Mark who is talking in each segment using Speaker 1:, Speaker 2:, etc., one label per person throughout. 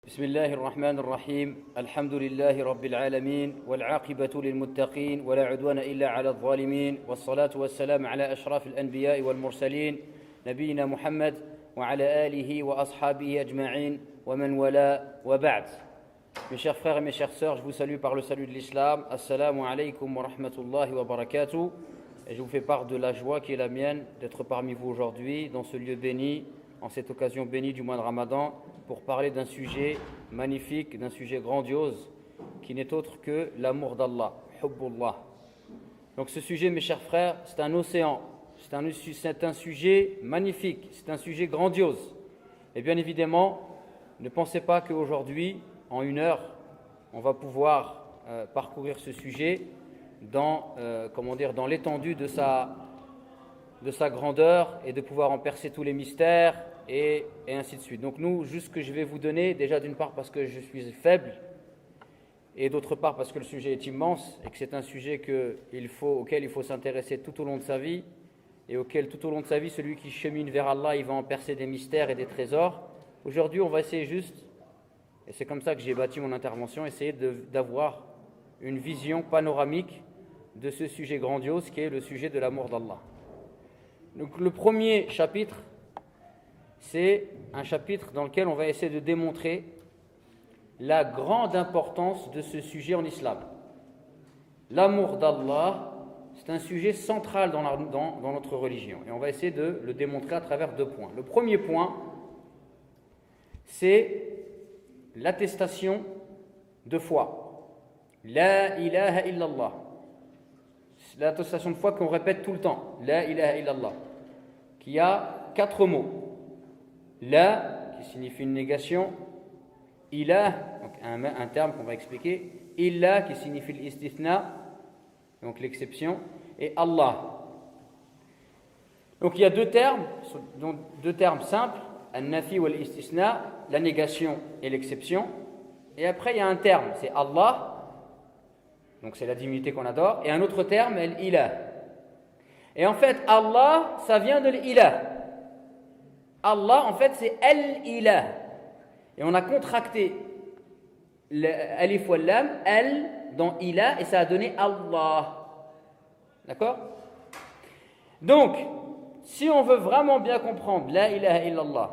Speaker 1: بسم الله الرحمن الرحيم الحمد لله رب العالمين والعاقبة للمتقين ولا عدوان إلا على الظالمين والصلاة والسلام على أشرف الأنبياء والمرسلين نبينا محمد وعلى آله وأصحابه أجمعين ومن والاه وبعد. Mes chers frères et mes chères sœurs, je vous salue par le salut de l'islam. Assalamu alaikum wa rahmatullahi wa barakatuh. Et je vous fais part de la joie qui est la mienne d'être parmi vous aujourd'hui dans ce lieu béni, en cette occasion bénie du mois de Ramadan, pour parler d'un sujet magnifique, d'un sujet grandiose, qui n'est autre que l'amour d'Allah, hubbullah. Donc ce sujet, mes chers frères, c'est un océan, c'est un sujet magnifique, c'est un sujet grandiose. Et bien évidemment, ne pensez pas qu'aujourd'hui, en une heure, on va pouvoir parcourir ce sujet dans l'étendue de sa grandeur et de pouvoir en percer tous les mystères et ainsi de suite. Donc nous, juste ce que je vais vous donner, déjà d'une part parce que je suis faible et d'autre part parce que le sujet est immense et que c'est un sujet auquel il faut s'intéresser tout au long de sa vie et auquel tout au long de sa vie, celui qui chemine vers Allah, il va en percer des mystères et des trésors. Aujourd'hui, on va essayer juste, et c'est comme ça que j'ai bâti mon intervention, essayer d'avoir une vision panoramique de ce sujet grandiose qui est le sujet de l'amour d'Allah. Donc le premier chapitre, c'est un chapitre dans lequel on va essayer de démontrer la grande importance de ce sujet en islam. L'amour d'Allah, c'est un sujet central dans notre religion et on va essayer de le démontrer à travers deux points. Le premier point, c'est l'attestation de foi. La ilaha illallah. C'est l'attestation de foi qu'on répète tout le temps. La ilaha illallah. Qui a 4 mots. La, qui signifie une négation. Ilah, donc un terme qu'on va expliquer. Illa, qui signifie l'istithna, donc l'exception. Et Allah. Donc il y a deux termes simples. Al-nafi ou al-istisna, la négation et l'exception. Et après, il y a un terme, c'est Allah, donc c'est la divinité qu'on adore, et un autre terme, al-ilah. Et en fait, Allah, ça vient de l'ilah. Allah, en fait, c'est al-ilah. Et on a contracté l'alif ou l'lam, al, dans ilah, et ça a donné Allah. D'accord? Donc, si on veut vraiment bien comprendre la ilaha illallah,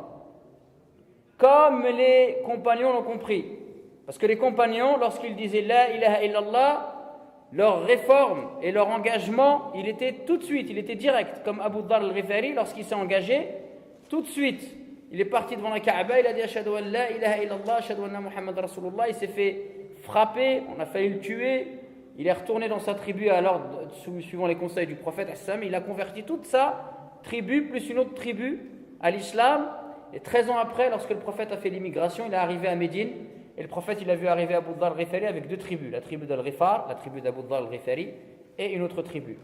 Speaker 1: comme les compagnons l'ont compris, parce que les compagnons, lorsqu'ils disaient la ilaha illallah, leur réforme et leur engagement, il était tout de suite, il était direct, comme Abu Dharr al-Ghifari, lorsqu'il s'est engagé, tout de suite, il est parti devant la Kaaba, il a dit ashhadu an la ilaha illallah, ashhadu anna Muhammad Rasulullah, il s'est fait frapper, on a failli le tuer, il est retourné dans sa tribu alors, suivant les conseils du prophète, il a converti toute sa tribu plus une autre tribu à l'islam. Et 13 ans après, lorsque le prophète a fait l'immigration, il est arrivé à Médine et le prophèete il a vu arriver Abu Dharr al-Ghifari avec 2 tribus, la tribu d'Al-Ghifar, la tribu d'Abu Dharr al-Ghifari et une autre tribu.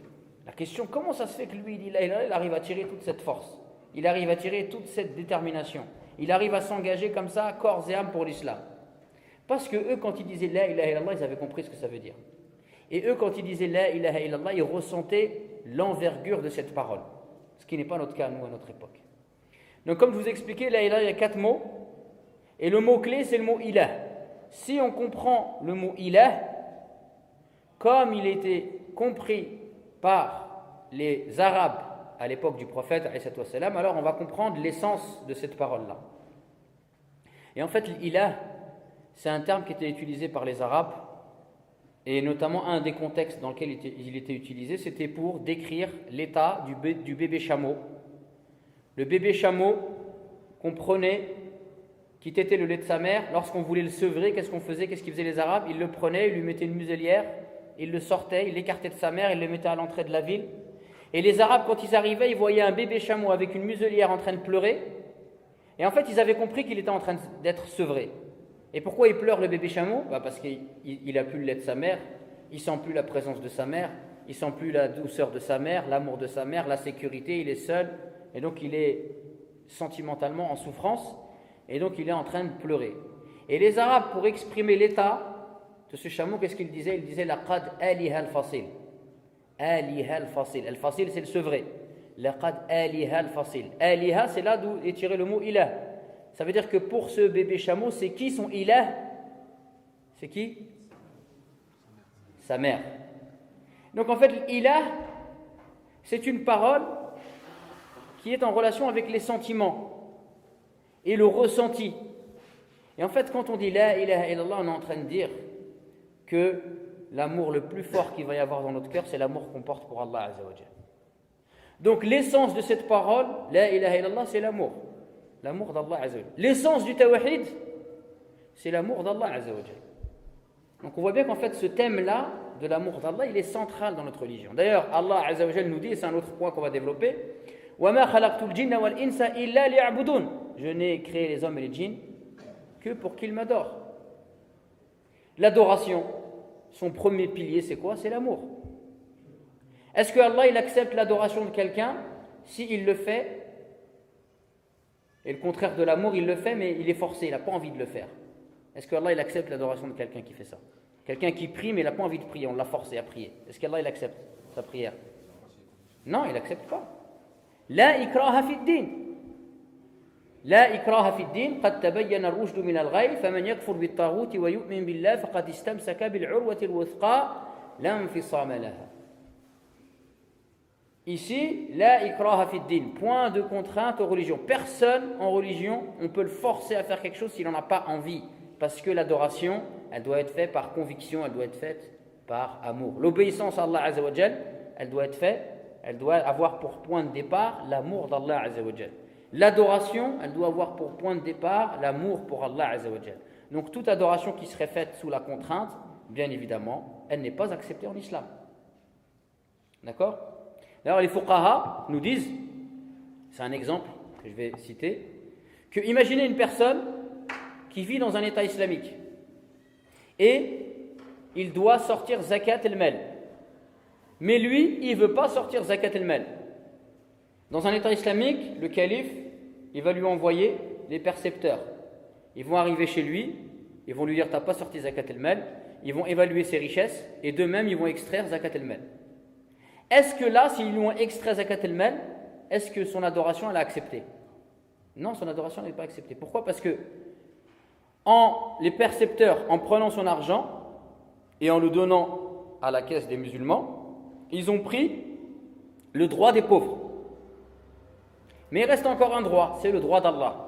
Speaker 1: La question, comment ça se fait que lui, il arrive à tirer toute cette force, il arrive à tirer toute cette détermination, il arrive à s'engager comme ça, corps et âme pour l'islam? Parce que eux, quand ils disaient la ilaha illallah, ils avaient compris ce que ça veut dire. Et eux, quand ils disaient la ilaha illallah, ils ressentaient l'envergure de cette parole. Ce qui n'est pas notre cas, nous, à notre époque. Donc, comme je vous ai expliqué, la ilaha, il y a 4 mots. Et le mot-clé, c'est le mot ilah. Si on comprend le mot ilah, comme il était compris par les Arabes à l'époque du prophète, alors on va comprendre l'essence de cette parole-là. Et en fait, l'ilah, c'est un terme qui était utilisé par les Arabes, et notamment un des contextes dans lequel il était utilisé, c'était pour décrire l'état du bébé chameau. Le bébé chameau qu'on prenait, qui tétait le lait de sa mère, lorsqu'on voulait le sevrer, qu'est-ce qu'on faisait? Qu'est-ce qu'ils faisaient les Arabes? Ils le prenaient, ils lui mettaient une muselière, ils le sortaient, ils l'écartaient de sa mère, ils le mettaient à l'entrée de la ville. Et les Arabes, quand ils arrivaient, ils voyaient un bébé chameau avec une muselière en train de pleurer. Et en fait, ils avaient compris qu'il était en train d'être sevré. Et pourquoi il pleure le bébé chameau? Parce qu'il n'a plus le lait de sa mère, il ne sent plus la présence de sa mère, il ne sent plus la douceur de sa mère, l'amour de sa mère, la sécurité, il est seul, et donc il est sentimentalement en souffrance, et donc il est en train de pleurer. Et les Arabes, pour exprimer l'état de ce chameau, qu'est-ce qu'ils disaient? Ils disaient « Laqad aliha al-fasil ». Aliha al-fasil. Al-fasil, c'est le sevré. « Laqad aliha al-fasil ». Aliha, c'est là d'où est tiré le mot « ilah ». Ça veut dire que pour ce bébé chameau, c'est qui son ilah? C'est qui? Sa mère. Donc en fait, l'ilah, c'est une parole qui est en relation avec les sentiments et le ressenti. Et en fait, quand on dit la ilaha illallah, on est en train de dire que l'amour le plus fort qu'il va y avoir dans notre cœur, c'est l'amour qu'on porte pour Allah Azza wa Jal. Donc l'essence de cette parole, la ilaha illallah, c'est l'amour. L'amour d'Allah Azza wa Jal. L'essence du tawhid, c'est l'amour d'Allah Azza wa Jal. Donc on voit bien qu'en fait ce thème-là de l'amour d'Allah, il est central dans notre religion. D'ailleurs, Allah Azza wa Jal nous dit, et c'est un autre point qu'on va développer, وَمَا خَلَقْتُ الْجِنَّ وَالْإِنسَ إِلَّا لِيَعْبُدُونَ. Je n'ai créé les hommes et les djinns que pour qu'ils m'adorent. L'adoration, son premier pilier, c'est quoi? C'est l'amour. Est-ce que Allah il accepte l'adoration de quelqu'un s'il le fait? Et le contraire de l'amour, il le fait, mais il est forcé, il n'a pas envie de le faire. Est-ce que Allah il accepte l'adoration de quelqu'un qui fait ça? Quelqu'un qui prie, mais il n'a pas envie de prier, on l'a forcé à prier. Est-ce qu'Allah il accepte sa prière? Non, il n'accepte pas. La ikraha fi ddin. لا إكراه في الدين قد تبين الرشد من الغي فمن يكفر بالطاغوت ويؤمن بالله فقد استمسك بالعروة الوثقى لا انفصام لها. Ici, la ikraha fi ddin, point de contrainte aux religions. Personne en religion, on peut le forcer à faire quelque chose s'il n'en a pas envie. Parce que l'adoration, elle doit être faite par conviction, elle doit être faite par amour. L'obéissance à Allah Azza wa Jal, elle doit être faite, elle doit avoir pour point de départ l'amour d'Allah Azza wa Jal. L'adoration, elle doit avoir pour point de départ l'amour pour Allah Azza wa Jal. Donc toute adoration qui serait faite sous la contrainte, bien évidemment, elle n'est pas acceptée en islam. D'accord? D'ailleurs, les fuqaha nous disent, c'est un exemple que je vais citer, que imaginez une personne qui vit dans un état islamique et il doit sortir zakat al-mal. Mais lui, il ne veut pas sortir zakat al-mal. Dans un état islamique, le calife, il va lui envoyer les percepteurs. Ils vont arriver chez lui, ils vont lui dire « t'as pas sorti zakat al-mal », ils vont évaluer ses richesses et d'eux-mêmes, ils vont extraire zakat al-mal. Est-ce que là, s'ils lui ont extrait zakat al-mal, est-ce que son adoration, elle a accepté? Non, son adoration n'est pas acceptée. Pourquoi? Parce que les percepteurs, en prenant son argent et en le donnant à la caisse des musulmans, ils ont pris le droit des pauvres. Mais il reste encore un droit, c'est le droit d'Allah.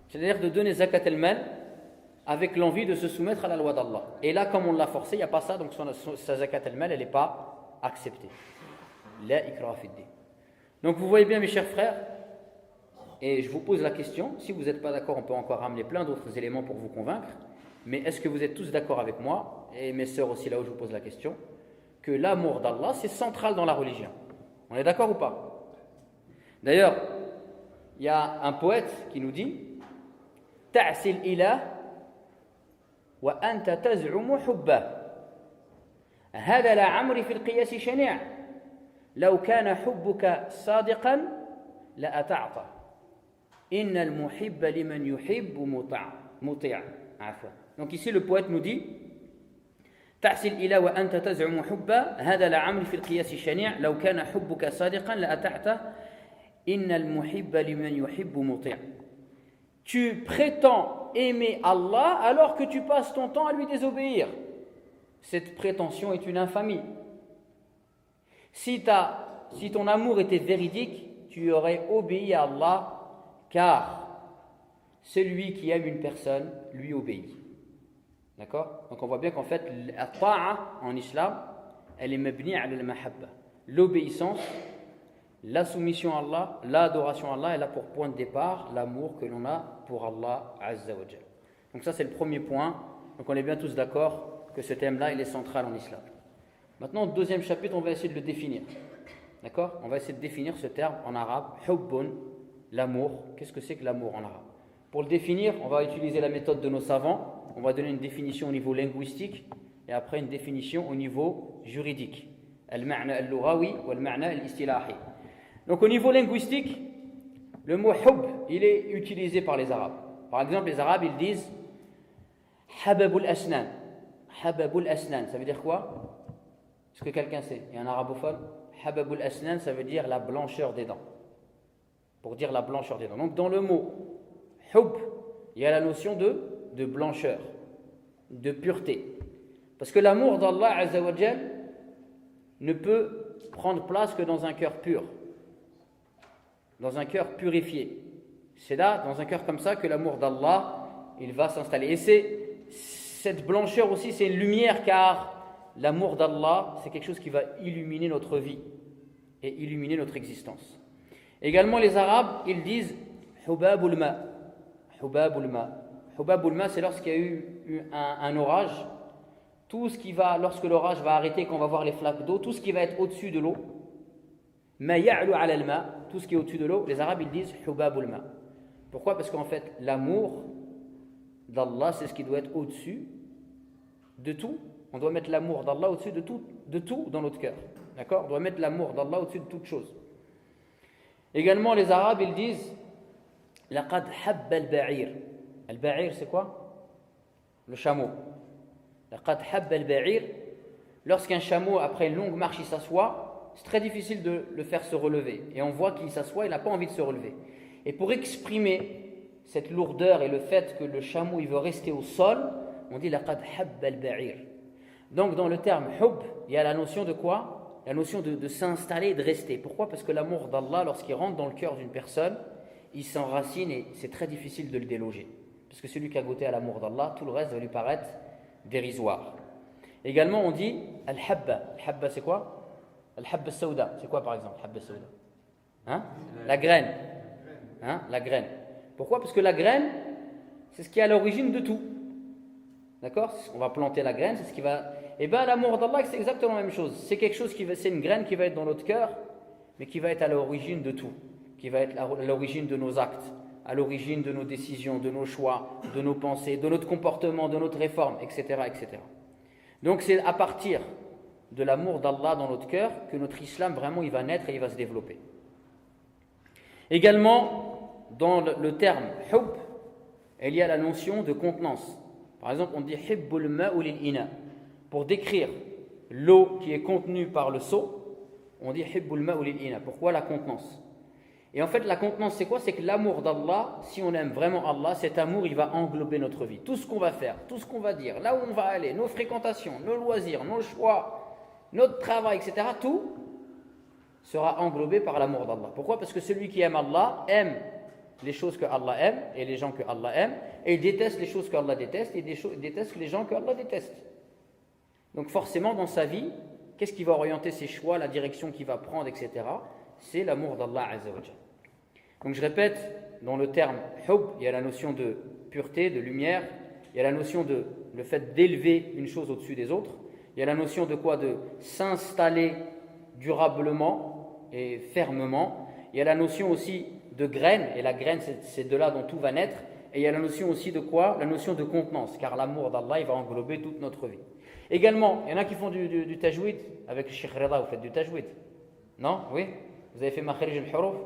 Speaker 1: C'est-à-dire de donner zakat al-mal avec l'envie de se soumettre à la loi d'Allah. Et là, comme on l'a forcé, il n'y a pas ça, donc sa zakat al-mal, elle n'est pas acceptée. La ikraha fi ddin. Donc vous voyez bien, mes chers frères, et je vous pose la question, si vous n'êtes pas d'accord, on peut encore ramener plein d'autres éléments pour vous convaincre, mais est-ce que vous êtes tous d'accord avec moi, et mes sœurs aussi là où je vous pose la question, que l'amour d'Allah, c'est central dans la religion? On est d'accord ou pas? D'ailleurs, il y a un poète qui nous dit Ta'sil ilah wa anta taz'umu hubba. هذا لا عمري في القياس شنيع لو كان حبك صادقا لأطعته إن المحب لمن يحب مطيع عفوا. Donc ici le poète nous dit تعسي الإله وأنت تزعم حبا هذا لعمري في القياس شنيع لو كان حبك صادقا لأطعته إن المحب لمن يحب مطيع. Tu prétends aimer Allah alors que tu passes ton temps à lui désobéir. Cette prétention est une infamie. Si ton amour était véridique, tu aurais obéi à Allah, car celui qui aime une personne lui obéit. D'accord? Donc on voit bien qu'en fait, la ta'a en islam, elle est mabni ala al-mahabba. L'obéissance, la soumission à Allah, l'adoration à Allah, elle a pour point de départ l'amour que l'on a pour Allah Azza wa Jal. Donc ça c'est le premier point. Donc on est bien tous d'accord que ce thème-là, il est central en islam. Maintenant, au deuxième chapitre, on va essayer de le définir. D'accord? On va essayer de définir ce terme en arabe, hubbun, l'amour. Qu'est-ce que c'est que l'amour en arabe? Pour le définir, on va utiliser la méthode de nos savants. On va donner une définition au niveau linguistique et après une définition au niveau juridique. Al-ma'na al-lughawi wa al-ma'na al-istilahi. Donc au niveau linguistique, le mot hubb, il est utilisé par les Arabes. Par exemple, les Arabes, ils disent hababul asnan. Hababul asnan, ça veut dire quoi? Est-ce que quelqu'un sait? Il y a un arabophone? Hababul asnan, ça veut dire la blancheur des dents. Pour dire la blancheur des dents. Donc dans le mot hub, il y a la notion de blancheur, de pureté. Parce que l'amour d'Allah Azza wa Jal ne peut prendre place que dans un cœur pur, dans un cœur purifié. C'est là, dans un cœur comme ça, que l'amour d'Allah, il va s'installer. Et cette blancheur aussi, c'est une lumière, car l'amour d'Allah, c'est quelque chose qui va illuminer notre vie et illuminer notre existence. Également, les Arabes, ils disent hubabul ma. Hubabul ma. Hubabul ma, c'est lorsqu'il y a eu un orage. Tout ce qui va, lorsque l'orage va arrêter, qu'on va voir les flaques d'eau, tout ce qui va être au-dessus de l'eau, ma ya'lu ala al-ma, tout ce qui est au-dessus de l'eau, les Arabes ils disent hubabul ma. Pourquoi? Parce qu'en fait, l'amour d'Allah, c'est ce qui doit être au-dessus de tout. On doit mettre l'amour d'Allah au-dessus de tout dans notre cœur. D'accord? On doit mettre l'amour d'Allah au-dessus de toute chose. Également, les Arabes ils disent laqad habba al-ba'ir. Al-ba'ir, c'est quoi? Le chameau. Laqad habba al-ba'ir. Lorsqu'un chameau, après une longue marche, il s'assoit, c'est très difficile de le faire se relever. Et on voit qu'il s'assoit, il n'a pas envie de se relever. Et pour exprimer cette lourdeur et le fait que le chameau il veut rester au sol, on dit laqad habba al-ba'ir. Donc dans le terme hub, il y a la notion de quoi? La notion de s'installer et de rester. Pourquoi? Parce que l'amour d'Allah, lorsqu'il rentre dans le cœur d'une personne, il s'enracine et c'est très difficile de le déloger. Parce que celui qui a goûté à l'amour d'Allah, tout le reste va lui paraître dérisoire. Également on dit al-habba. Al-habba c'est quoi? Al-habba sauda. C'est quoi par exemple? Habba sauda. Hein? La graine. Hein? La graine. Pourquoi? Parce que la graine, c'est ce qui est à l'origine de tout. D'accord? On va planter la graine, c'est ce qui va... Et bien l'amour d'Allah, c'est exactement la même chose. C'est quelque chose c'est une graine qui va être dans notre cœur, mais qui va être à l'origine de tout. Qui va être à l'origine de nos actes, à l'origine de nos décisions, de nos choix, de nos pensées, de notre comportement, de notre réforme, etc., etc. Donc c'est à partir de l'amour d'Allah dans notre cœur que notre islam vraiment il va naître et il va se développer. Également, dans le terme hub, il y a la notion de contenance. Par exemple, on dit hibbul ma'u lil ina. Pour décrire l'eau qui est contenue par le seau, on dit hibbul ma'u lil ina. Pourquoi la contenance? Et en fait, la contenance, c'est quoi? C'est que l'amour d'Allah, si on aime vraiment Allah, cet amour, il va englober notre vie. Tout ce qu'on va faire, tout ce qu'on va dire, là où on va aller, nos fréquentations, nos loisirs, nos choix, notre travail, etc., tout sera englobé par l'amour d'Allah. Pourquoi? Parce que celui qui aime Allah aime les choses que Allah aime et les gens que Allah aime, et il déteste les choses que Allah déteste et il déteste les gens que Allah déteste. Donc forcément, dans sa vie, qu'est-ce qui va orienter ses choix, la direction qu'il va prendre, etc. C'est l'amour d'Allah Azza wa Jalla. Donc je répète, dans le terme hub, il y a la notion de pureté, de lumière, il y a la notion de le fait d'élever une chose au-dessus des autres, il y a la notion de quoi? De s'installer durablement et fermement, il y a la notion aussi de graine, et la graine c'est de là dont tout va naître, et il y a la notion aussi de quoi? La notion de contenance, car l'amour d'Allah il va englober toute notre vie. Également, il y en a qui font du tajwid, avec le Cheikh Reda, vous faites du tajwid? Non? Oui? Vous avez fait makhrij al-huruf?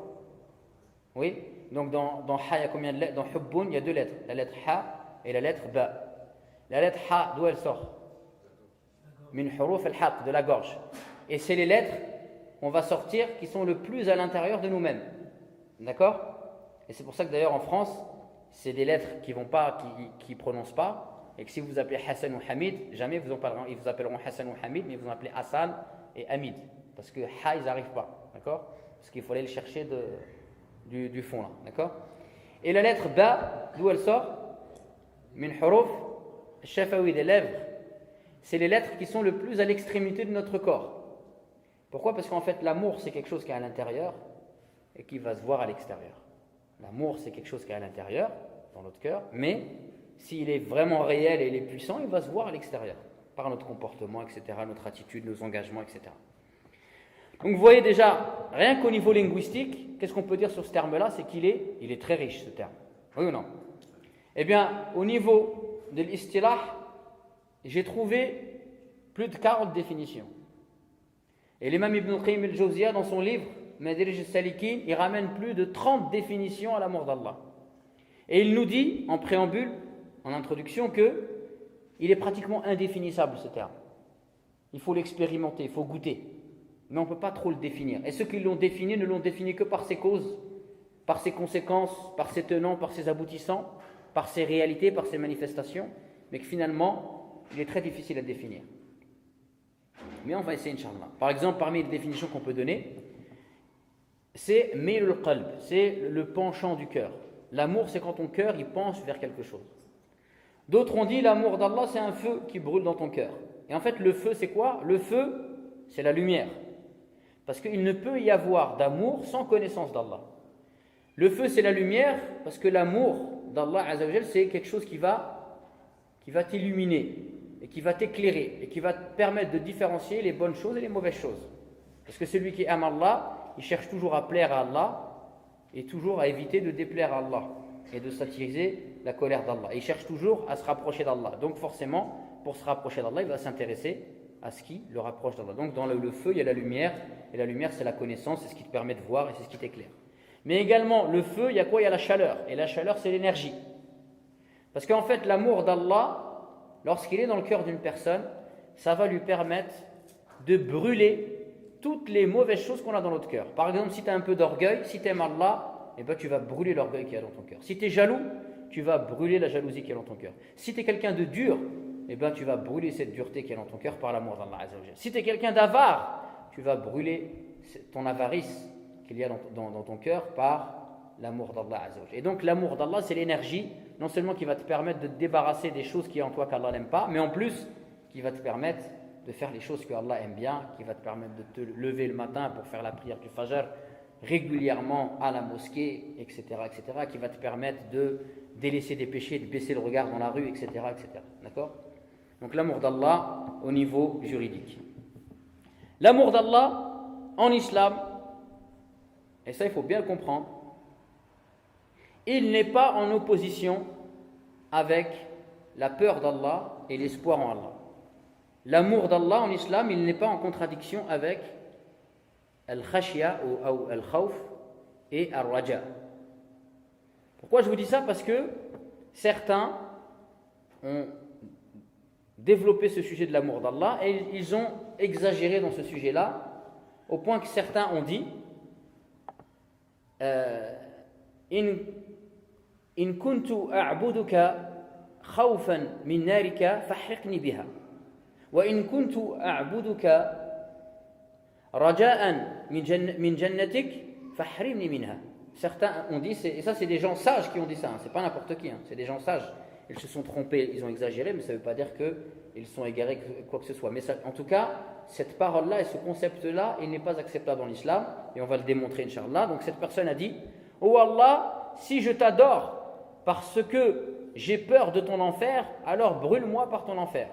Speaker 1: Oui? Donc dans ha, il y a combien de lettres? Dans hubbun, il y a 2 lettres. La lettre ha et la lettre ba. La lettre ha, d'où elle sort? Min huruf al-haq, de la gorge. Et c'est les lettres qu'on va sortir qui sont le plus à l'intérieur de nous-mêmes. D'accord? Et c'est pour ça que d'ailleurs en France, c'est des lettres qui vont pas, qui prononcent pas. Et que si vous appelez Hassan ou Hamid, jamais ils vous appelleront Hassan ou Hamid, mais ils vont appeler Hassan et Hamid. Parce que ha, ils n'arrivent pas. D'accord? Parce qu'il faut aller le chercher du fond là, d'accord? Et la lettre ba, d'où elle sort? Min huruf shafawi, des lèvres. C'est les lettres qui sont le plus à l'extrémité de notre corps. Pourquoi? Parce qu'en fait l'amour c'est quelque chose qui est à l'intérieur et qui va se voir à l'extérieur. L'amour c'est quelque chose qui est à l'intérieur, dans notre cœur, mais s'il est vraiment réel et il est puissant, il va se voir à l'extérieur, par notre comportement, etc., notre attitude, nos engagements, etc. Donc vous voyez déjà, rien qu'au niveau linguistique, qu'est-ce qu'on peut dire sur ce terme-là? C'est qu'il est très riche, ce terme. Oui ou non? Eh bien, au niveau de l'istilah, j'ai trouvé plus de 40 définitions. Et l'imam Ibn Qayyim al-Jawziyya, dans son livre Madarij al-Salikin, il ramène plus de 30 définitions à l'amour d'Allah. Et il nous dit, en préambule, en introduction, que il est pratiquement indéfinissable, ce terme. Il faut l'expérimenter, il faut goûter. Mais on ne peut pas trop le définir. Et ceux qui l'ont défini ne l'ont défini que par ses causes par ses conséquences, par ses tenants, par ses aboutissants, par ses réalités, par ses manifestations, mais que finalement, il est très difficile à définir. Mais on va essayer, Inch'Allah. Par exemple, parmi les définitions qu'on peut donner, c'est Mailul Qalb, c'est le penchant du cœur. L'amour, c'est quand ton cœur, il penche vers quelque chose. D'autres ont dit, l'amour d'Allah, c'est un feu qui brûle dans ton cœur. Et en fait, le feu, c'est quoi? Le feu, c'est la lumière. Parce qu'il ne peut y avoir d'amour sans connaissance d'Allah. Le feu, c'est la lumière, parce que l'amour d'Allah, Azzawajal, c'est quelque chose qui va t'illuminer, et qui va t'éclairer, et qui va te permettre de différencier les bonnes choses et les mauvaises choses. Parce que celui qui aime Allah, il cherche toujours à plaire à Allah, et toujours à éviter de déplaire à Allah, et de s'attirer la colère d'Allah. Il cherche toujours à se rapprocher d'Allah. Donc forcément, pour se rapprocher d'Allah, il va s'intéresser à ce qui le rapproche d'Allah. Donc dans le feu, il y a la lumière, et la lumière, c'est la connaissance, c'est ce qui te permet de voir, et c'est ce qui t'éclaire. Mais également, le feu, il y a quoi? Il y a la chaleur. Et la chaleur, c'est l'énergie. Parce qu'en fait, l'amour d'Allah, lorsqu'il est dans le cœur d'une personne, ça va lui permettre de brûler toutes les mauvaises choses qu'on a dans notre cœur. Par exemple, si tu as un peu d'orgueil, si tu aimes Allah, eh ben, tu vas brûler l'orgueil qu'il y a dans ton cœur. Si tu es jaloux, tu vas brûler la jalousie qu'il y a dans ton cœur. Si tu es quelqu'un de dur, eh ben, tu vas brûler cette dureté qu'il y a dans ton cœur par l'amour d'Allah Azzawajal. Si tu es quelqu'un d'avare, tu vas brûler ton avarice qu'il y a dans ton cœur par l'amour d'Allah Azzawajal. Et donc l'amour d'Allah, c'est l'énergie, non seulement qui va te permettre de te débarrasser des choses qui y a en toi qu'Allah n'aime pas, mais en plus qui va te permettre de faire les choses que Allah aime bien, qui va te permettre de te lever le matin pour faire la prière du Fajr régulièrement à la mosquée, etc., etc., qui va te permettre de délaisser des péchés, de baisser le regard dans la rue, etc., etc. D'accord? Donc l'amour d'Allah au niveau juridique. L'amour d'Allah en islam, et ça il faut bien le comprendre, il n'est pas en opposition avec la peur d'Allah et l'espoir en Allah. L'amour d'Allah en islam, il n'est pas en contradiction avec al-khashya ou al-khawf et al-raja. Pourquoi je vous dis ça? Parce que certains ont développé ce sujet de l'amour d'Allah et ils ont exagéré dans ce sujet-là, au point que certains ont dit in kuntu a'buduka khawfan min narika fahriqni biha wa in kuntu a'buduka raja'an min jannatik fahrimni minha. Certains ont dit, et ça c'est des gens sages qui ont dit ça, c'est pas n'importe qui, c'est des gens sages. Ils se sont trompés, ils ont exagéré, mais ça ne veut pas dire qu'ils sont égarés quoi que ce soit. Mais ça, en tout cas, cette parole-là et ce concept-là, il n'est pas acceptable dans l'islam, et on va le démontrer, Inch'Allah. Donc cette personne a dit, « Oh Allah, si je t'adore parce que j'ai peur de ton enfer, alors brûle-moi par ton enfer.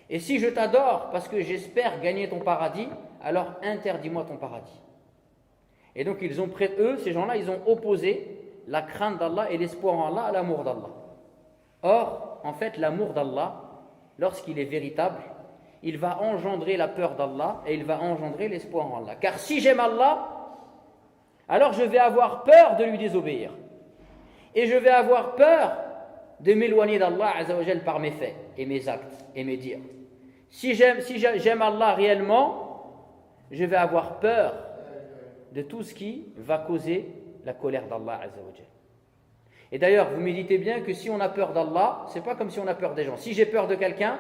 Speaker 1: Et si je t'adore parce que j'espère gagner ton paradis, alors interdis-moi ton paradis. » Et donc ces gens-là, ils ont opposé la crainte d'Allah et l'espoir en Allah à l'amour d'Allah. Or, en fait, l'amour d'Allah, lorsqu'il est véritable, il va engendrer la peur d'Allah et il va engendrer l'espoir en Allah. Car si j'aime Allah, alors je vais avoir peur de lui désobéir. Et je vais avoir peur de m'éloigner d'Allah Azzawajal par mes faits et mes actes et mes dires. Si j'aime Allah réellement, je vais avoir peur de tout ce qui va causer la colère d'Allah Azzawajal. Et d'ailleurs, vous méditez bien que si on a peur d'Allah, c'est pas comme si on a peur des gens. Si j'ai peur de quelqu'un,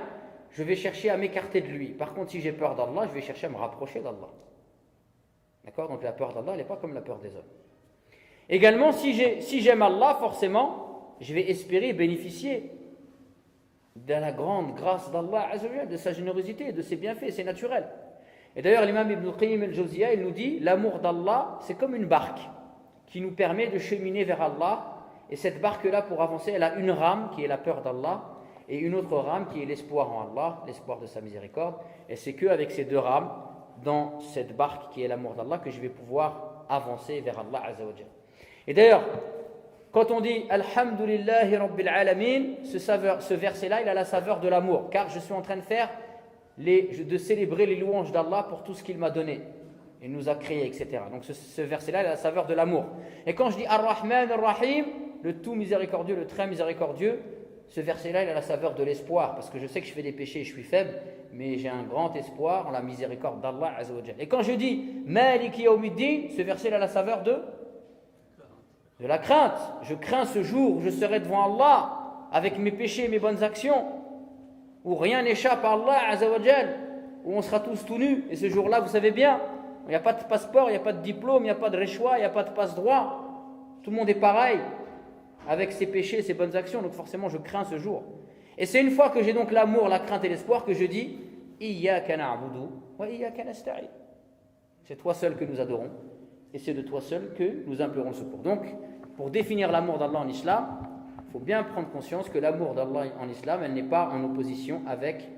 Speaker 1: je vais chercher à m'écarter de lui. Par contre, si j'ai peur d'Allah, je vais chercher à me rapprocher d'Allah. D'accord? Donc la peur d'Allah, elle n'est pas comme la peur des hommes. Également, si j'aime Allah, forcément, je vais espérer bénéficier de la grande grâce d'Allah Azzawajal, de sa générosité, de ses bienfaits, c'est naturel. Et d'ailleurs, l'imam Ibn Qayyim al-Jawziyya, il nous dit, l'amour d'Allah, c'est comme une barque qui nous permet de cheminer vers Allah. Et cette barque-là, pour avancer, elle a une rame qui est la peur d'Allah et une autre rame qui est l'espoir en Allah, l'espoir de sa miséricorde. Et c'est qu'avec ces deux rames, dans cette barque qui est l'amour d'Allah, que je vais pouvoir avancer vers Allah Azzawajal. Et d'ailleurs, quand on dit Alhamdulillahi Rabbil Alamin, ce verset-là, il a la saveur de l'amour, car je suis en train de célébrer les louanges d'Allah pour tout ce qu'il m'a donné. Il nous a créés, etc. Donc ce verset-là, il a la saveur de l'amour. Et quand je dis Ar-Rahman Ar-Rahim, le tout miséricordieux, le très miséricordieux, ce verset-là, il a la saveur de l'espoir, parce que je sais que je fais des péchés et je suis faible, mais j'ai un grand espoir en la miséricorde d'Allah Azzawajal. Et quand je dis Maliki Yawmiddin, ce verset-là a la saveur De la crainte. Je crains ce jour où je serai devant Allah avec mes péchés et mes bonnes actions, où rien n'échappe à Allah Azza wa Jal, où on sera tous tout nus. Et ce jour-là, vous savez bien, il n'y a pas de passeport, il n'y a pas de diplôme, il n'y a pas de réchois, il n'y a pas de passe-droit. Tout le monde est pareil avec ses péchés et ses bonnes actions. Donc forcément, je crains ce jour. Et c'est une fois que j'ai donc l'amour, la crainte et l'espoir que je dis Iyyaka na'budu wa iyyaka nasta'in. C'est toi seul que nous adorons et c'est de toi seul que nous implorons le secours. Donc, pour définir l'amour d'Allah en islam, il faut bien prendre conscience que l'amour d'Allah en islam, elle n'est pas en opposition avec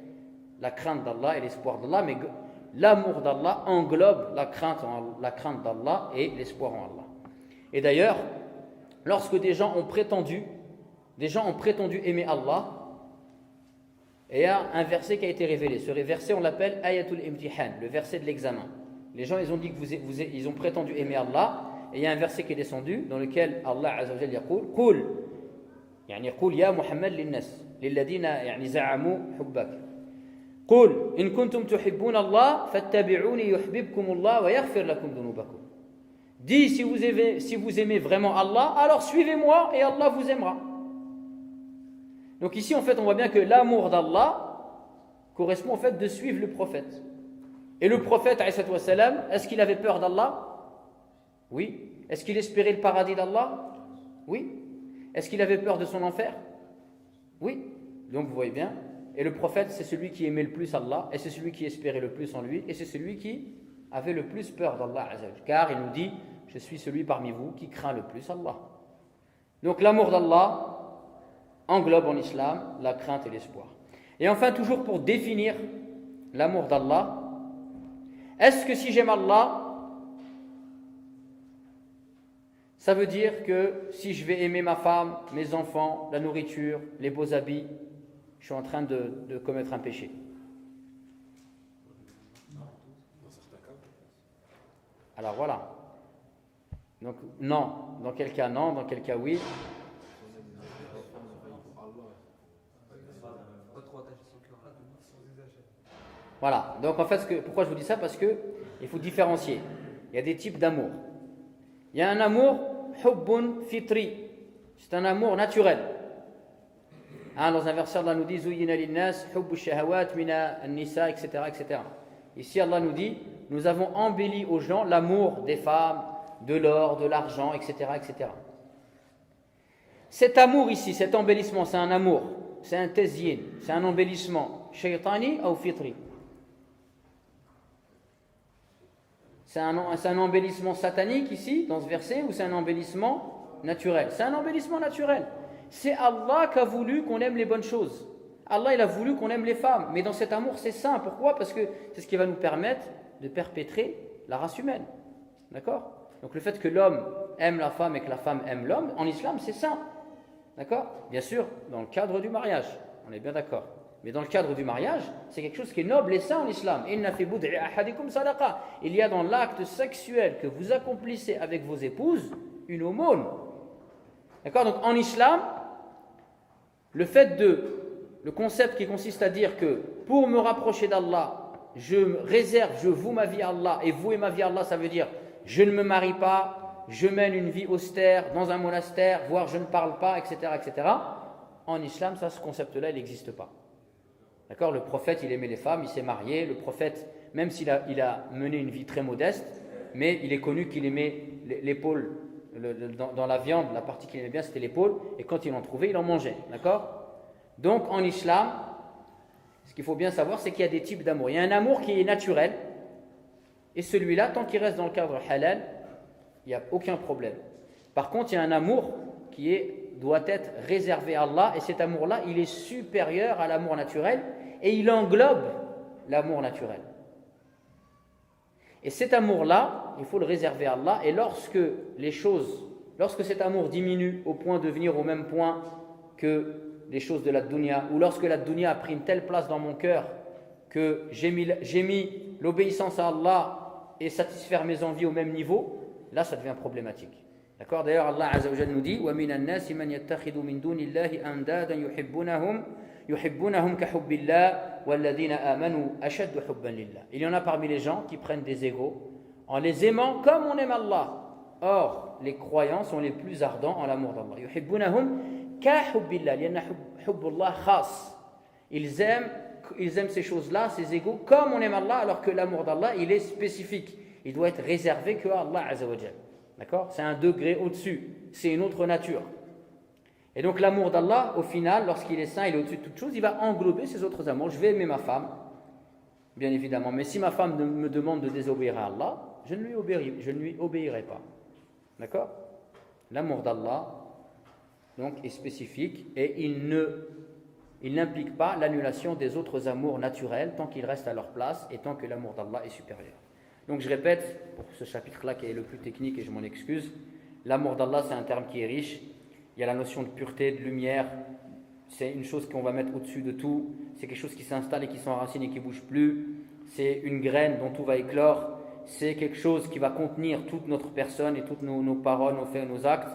Speaker 1: la crainte d'Allah et l'espoir d'Allah, mais l'amour d'Allah englobe la crainte d'Allah et l'espoir en Allah. Et d'ailleurs, lorsque des gens ont prétendu aimer Allah, et il y a un verset qui a été révélé. Ce verset, on l'appelle Ayatul Imtihan, le verset de l'examen. Les gens, ils ont dit ils ont prétendu aimer Allah, et il y a un verset qui est descendu dans lequel Allah Azza wa Jalla yaqul Qul, yani qul ya Muhammad linnas, lilladina yani za'amu hubbak. Qul in kuntum tuhibbuna Allah fattabi'uni yuhibbukum Allah wa yaghfir lakum dhunubakum. Dis si vous aimez vraiment Allah, alors suivez-moi et Allah vous aimera. Donc ici, en fait, on voit bien que l'amour d'Allah correspond au fait de suivre le prophète. Et le prophète, est-ce qu'il avait peur d'Allah? Oui. Est-ce qu'il espérait le paradis d'Allah? Oui. Est-ce qu'il avait peur de son enfer? Oui. Donc vous voyez bien. Et le prophète, c'est celui qui aimait le plus Allah, et c'est celui qui espérait le plus en lui, et c'est celui qui avait le plus peur d'Allah. Car il nous dit, je suis celui parmi vous qui craint le plus Allah. Donc l'amour d'Allah englobe en islam la crainte et l'espoir. Et enfin, toujours pour définir l'amour d'Allah, est-ce que si j'aime Allah, ça veut dire que si je vais aimer ma femme, mes enfants, la nourriture, les beaux habits, je suis en train de commettre un péché? Alors voilà. Donc non. Dans quel cas non, dans quel cas oui. Voilà, donc en fait, pourquoi je vous dis ça? Parce que il faut différencier. Il y a des types d'amour. Il y a un amour hubbun fitri, c'est un amour naturel. Dans un verset, Allah nous dit Zuyyina linnas hubbu shahawat mina an-nisa, etc., etc. Ici, Allah nous dit nous avons embelli aux gens l'amour des femmes, de l'or, de l'argent, etc., etc. Cet amour ici, cet embellissement, c'est un amour, c'est un tazyin, c'est un embellissement shaytani ou fitri. C'est un embellissement satanique ici, dans ce verset, ou c'est un embellissement naturel? C'est un embellissement naturel. C'est Allah qui a voulu qu'on aime les bonnes choses. Allah, il a voulu qu'on aime les femmes. Mais dans cet amour, c'est sain. Pourquoi? Parce que c'est ce qui va nous permettre de perpétrer la race humaine. D'accord? Donc le fait que l'homme aime la femme et que la femme aime l'homme, en islam, c'est sain. D'accord? Bien sûr, dans le cadre du mariage. On est bien d'accord. Mais dans le cadre du mariage, c'est quelque chose qui est noble et sain en islam. Il y a dans l'acte sexuel que vous accomplissez avec vos épouses une aumône. D'accord? Donc en islam, le concept qui consiste à dire que pour me rapprocher d'Allah, je voue ma vie à Allah, et vouer ma vie à Allah, ça veut dire je ne me marie pas, je mène une vie austère dans un monastère, voire je ne parle pas, etc., etc. En islam, ça, ce concept-là, il n'existe pas. D'accord? Le prophète, il aimait les femmes, il s'est marié. Le prophète, même s'il a mené une vie très modeste, mais il est connu qu'il aimait l'épaule, dans la viande, la partie qu'il aimait bien, c'était l'épaule, et quand il en trouvait, il en mangeait. D'accord? Donc, en islam, ce qu'il faut bien savoir, c'est qu'il y a des types d'amour. Il y a un amour qui est naturel, et celui-là, tant qu'il reste dans le cadre halal, il n'y a aucun problème. Par contre, il y a un amour qui doit être réservé à Allah, et cet amour-là, il est supérieur à l'amour naturel, et il englobe l'amour naturel. Et cet amour-là, il faut le réserver à Allah, et lorsque cet amour diminue au point de venir au même point que les choses de la dunya, ou lorsque la dunya a pris une telle place dans mon cœur que j'ai mis l'obéissance à Allah et satisfaire mes envies au même niveau, là ça devient problématique. D'accord? D'ailleurs, Allah Azza wa Jalla nous dit وَمِنَ النَّاسِ مَنْ يَتَّخِذُ مِنْ دُونِ اللَّهِ أَنْدَادًا يُحِبُّونَهُمْ كَحُبِّ اللَّهِ وَالَّذِينَ آمَنُوا أَشَدُّ حُبًّا لِلَّهِ. Il y en a parmi les gens qui prennent des égaux en les aimant comme on aime Allah. Or, les croyants sont les plus ardents en l'amour d'Allah. Yuhibbunahum ka hubbillah, lianna hubbullah khas. Ils aiment ces choses-là, ces égaux, comme on aime Allah, alors que l'amour d'Allah, il est spécifique. Il doit être réservé que à Allah Azza wa Jal. D'accord? C'est un degré au-dessus. C'est une autre nature. Et donc l'amour d'Allah, au final, lorsqu'il est saint, il est au-dessus de toute chose, il va englober ces autres amours. Je vais aimer ma femme, bien évidemment. Mais si ma femme me demande de désobéir à Allah, je ne lui obéirai pas. D'accord? L'amour d'Allah, donc, est spécifique et il n'implique pas l'annulation des autres amours naturels tant qu'ils restent à leur place et tant que l'amour d'Allah est supérieur. Donc je répète, pour ce chapitre-là qui est le plus technique et je m'en excuse, l'amour d'Allah c'est un terme qui est riche. Il y a la notion de pureté, de lumière, c'est une chose qu'on va mettre au-dessus de tout, c'est quelque chose qui s'installe et qui s'enracine et qui ne bouge plus, c'est une graine dont tout va éclore, c'est quelque chose qui va contenir toute notre personne et toutes nos paroles, nos faits, nos actes.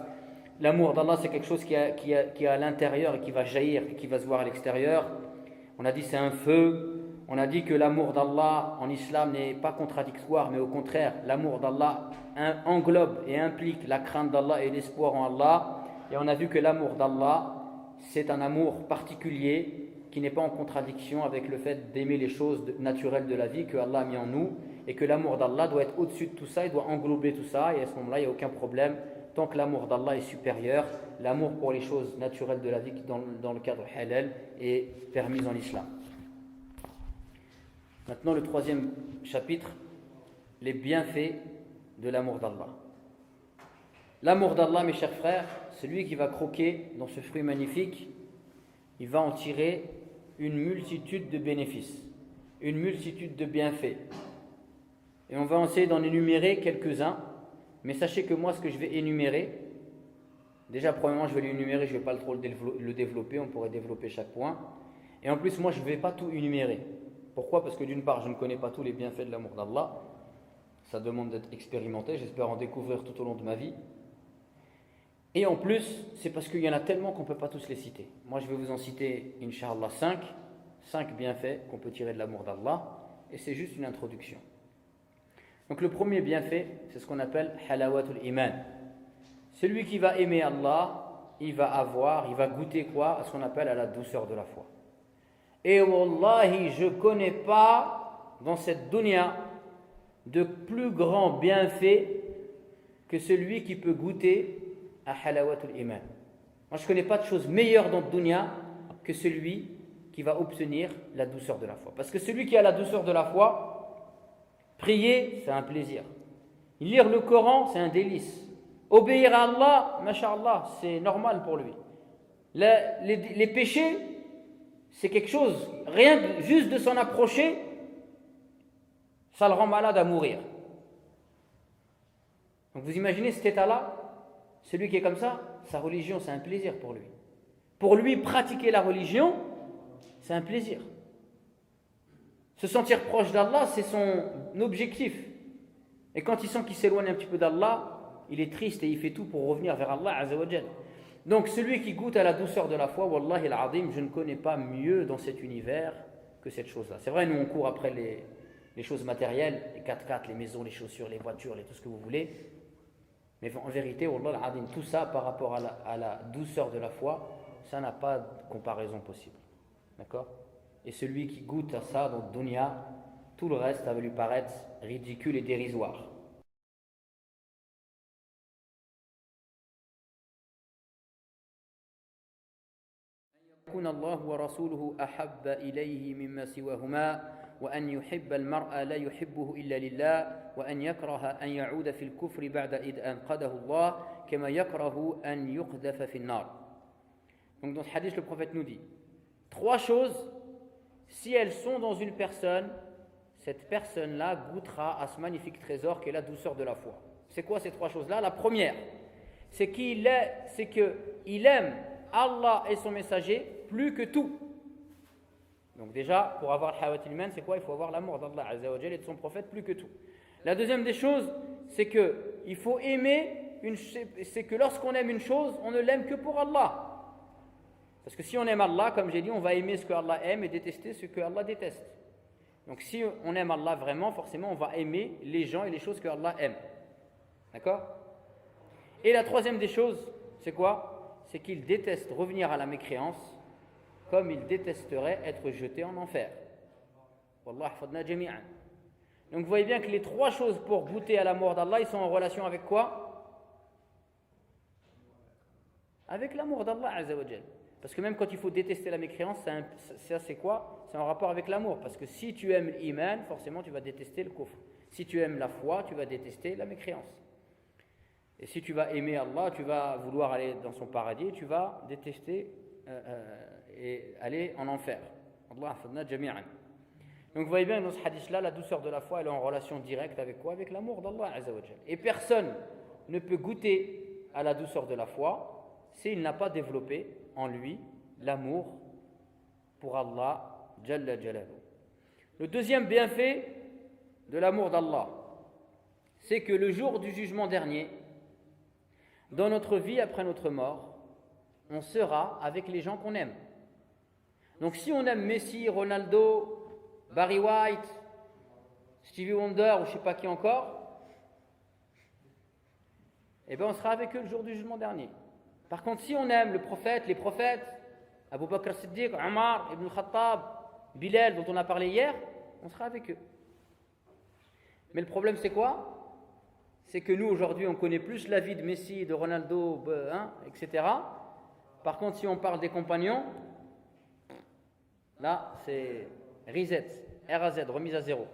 Speaker 1: L'amour d'Allah c'est quelque chose qui est à l'intérieur et qui va jaillir et qui va se voir à l'extérieur. On a dit c'est un feu, on a dit que l'amour d'Allah en islam n'est pas contradictoire, mais au contraire, l'amour d'Allah englobe et implique la crainte d'Allah et l'espoir en Allah. Et on a vu que l'amour d'Allah, c'est un amour particulier qui n'est pas en contradiction avec le fait d'aimer les choses naturelles de la vie que Allah a mis en nous, et que l'amour d'Allah doit être au-dessus de tout ça, il doit englober tout ça, et à ce moment-là, il n'y a aucun problème, tant que l'amour d'Allah est supérieur, l'amour pour les choses naturelles de la vie dans le cadre halal est permis en islam. Maintenant, le troisième chapitre, les bienfaits de l'amour d'Allah. L'amour d'Allah, mes chers frères, celui qui va croquer dans ce fruit magnifique, il va en tirer une multitude de bénéfices, une multitude de bienfaits. Et on va essayer d'en énumérer quelques-uns, mais sachez que moi, ce que je vais énumérer, déjà, premièrement, je vais l'énumérer, je ne vais pas trop le développer, on pourrait développer chaque point. Et en plus, moi, je ne vais pas tout énumérer. Pourquoi? Parce que d'une part, je ne connais pas tous les bienfaits de l'amour d'Allah. Ça demande d'être expérimenté, j'espère en découvrir tout au long de ma vie. Et en plus, c'est parce qu'il y en a tellement qu'on ne peut pas tous les citer. Moi, je vais vous en citer, Inch'Allah, 5 bienfaits qu'on peut tirer de l'amour d'Allah, et c'est juste une introduction. Donc le premier bienfait, c'est ce qu'on appelle halawatul iman. Celui qui va aimer Allah, il va goûter quoi? À ce qu'on appelle à la douceur de la foi. Et wallahi, je ne connais pas dans cette dunya de plus grand bienfait que celui qui peut goûter à halawatul iman. Moi, je ne connais pas de chose meilleure dans le dunya que celui qui va obtenir la douceur de la foi. Parce que celui qui a la douceur de la foi, prier, c'est un plaisir. Lire le Coran, c'est un délice. Obéir à Allah, masha'Allah, c'est normal pour lui. Les péchés, c'est quelque chose, juste de s'en approcher, ça le rend malade à mourir. Donc vous imaginez cet état-là, celui qui est comme ça, sa religion, c'est un plaisir pour lui. Pour lui, pratiquer la religion, c'est un plaisir. Se sentir proche d'Allah, c'est son objectif. Et quand il sent qu'il s'éloigne un petit peu d'Allah, il est triste et il fait tout pour revenir vers Allah Azza wa Jal. Donc celui qui goûte à la douceur de la foi, wallahi al-azim, je ne connais pas mieux dans cet univers que cette chose-là. C'est vrai, nous on court après les choses matérielles, les 4x4, les maisons, les chaussures, les voitures, tout ce que vous voulez. Mais en vérité, wallah al-azim, tout ça par rapport à la douceur de la foi, ça n'a pas de comparaison possible. D'accord? Et celui qui goûte à ça dans le dunya, tout le reste, ça va lui paraître ridicule et dérisoire. يكون الله ورسوله أحب إليه مما سواهما وأن يحب المرء لا يحبه إلا لله وأن يكره أن يعود في الكفر بعد إذ أنقذه الله كما يكره أن يقذف في النار. Donc dans ce hadith, le prophète nous dit 3 choses, si elles sont dans une personne, cette personne-là goûtera à ce magnifique trésor qui est la douceur de la foi. C'est quoi ces 3 choses-là? La première, c'est qu'il aime Allah et son messager plus que tout. Donc déjà, pour avoir halawatul iman, c'est quoi? Il faut avoir l'amour d'Allah Azza wa Jalla et de son prophète plus que tout. La deuxième des choses, c'est que il faut aimer c'est que lorsqu'on aime une chose, on ne l'aime que pour Allah. Parce que si on aime Allah, comme j'ai dit, on va aimer ce que Allah aime et détester ce que Allah déteste. Donc si on aime Allah vraiment, forcément on va aimer les gens et les choses que Allah aime. D'accord? Et la troisième des choses, c'est quoi? C'est qu'il déteste revenir à la mécréance comme il détesterait être jeté en enfer. Wallah hafadna jami'an. Donc vous voyez bien que les trois choses pour goûter à l'amour d'Allah, ils sont en relation avec quoi? Avec l'amour d'Allah Azza wa Jal. Parce que même quand il faut détester la mécréance, ça c'est quoi? C'est en rapport avec l'amour. Parce que si tu aimes l'iman, forcément tu vas détester le kufr. Si tu aimes la foi, tu vas détester la mécréance. Et si tu vas aimer Allah, tu vas vouloir aller dans son paradis, tu vas détester et aller en enfer. Allah hafadna jami'an. Donc vous voyez bien dans ce hadith-là, la douceur de la foi, elle est en relation directe avec quoi? Avec l'amour d'Allah Azza wa Jal. Et personne ne peut goûter à la douceur de la foi s'il n'a pas développé en lui l'amour pour Allah Jalla Jalaluhu. Le deuxième bienfait de l'amour d'Allah, c'est que le jour du jugement dernier, dans notre vie après notre mort, on sera avec les gens qu'on aime. Donc si on aime Messi, Ronaldo, Barry White, Stevie Wonder ou je ne sais pas qui encore, eh bien on sera avec eux le jour du jugement dernier. Par contre, si on aime le prophète, les prophètes, Abu Bakr Siddiq, Omar, Ibn Khattab, Bilal dont on a parlé hier, on sera avec eux. Mais le problème c'est quoi? C'est que nous aujourd'hui on connaît plus la vie de Messi, de Ronaldo, etc. Par contre si on parle des compagnons, là c'est reset, RAZ, remise à zéro.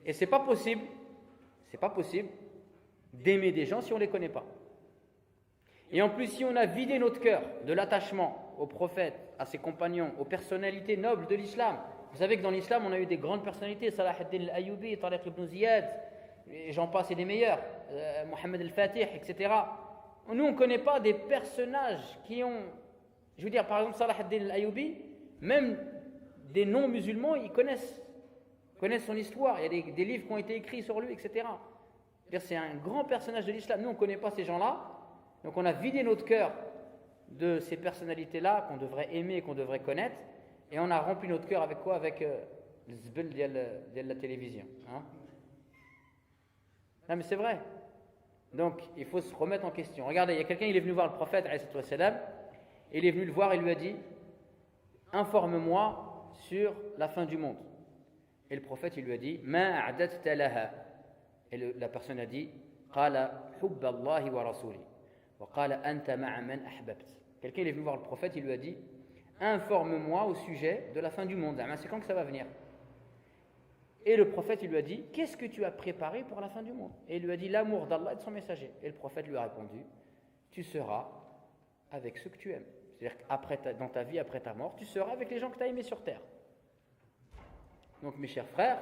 Speaker 1: Et c'est pas possible d'aimer des gens si on ne les connaît pas. Et en plus, si on a vidé notre cœur de l'attachement aux prophètes, à ses compagnons, aux personnalités nobles de l'islam. Vous savez que dans l'islam, on a eu des grandes personnalités, Salah ad-Din al-Ayyubi, Tariq ibn Ziyad, et j'en passe et des meilleurs, Mohammed al-Fatih, etc. Nous, on ne connaît pas des personnages qui ont, je veux dire, par exemple, Salah ad-Din al-Ayyubi, même des non-musulmans, ils connaissent son histoire. Il y a des livres qui ont été écrits sur lui, etc. C'est un grand personnage de l'islam. Nous, on ne connaît pas ces gens-là. Donc, on a vidé notre cœur de ces personnalités-là qu'on devrait aimer et qu'on devrait connaître. Et on a rempli notre cœur avec quoi? Avec le zbel de la télévision. Hein? Non, mais c'est vrai. Donc, il faut se remettre en question. Regardez, il y a quelqu'un, il est venu voir le prophète, et il est venu le voir et lui a dit « Informe-moi sur la fin du monde. » Et le prophète, il lui a dit « Ma a'dadta laha » Et la personne a dit « Qala hubba Allahi wa rasuli wa qala anta ma'a man ahbabt » Quelqu'un, il est venu voir le prophète, il lui a dit « Informe-moi au sujet de la fin du monde. » C'est quand que ça va venir? Et le prophète, il lui a dit « Qu'est-ce que tu as préparé pour la fin du monde ?» Et il lui a dit « L'amour d'Allah et de son messager. » Et le prophète lui a répondu « Tu seras avec ceux que tu aimes. » C'est-à-dire que dans ta vie, après ta mort, tu seras avec les gens que tu as aimés sur terre. Donc mes chers frères,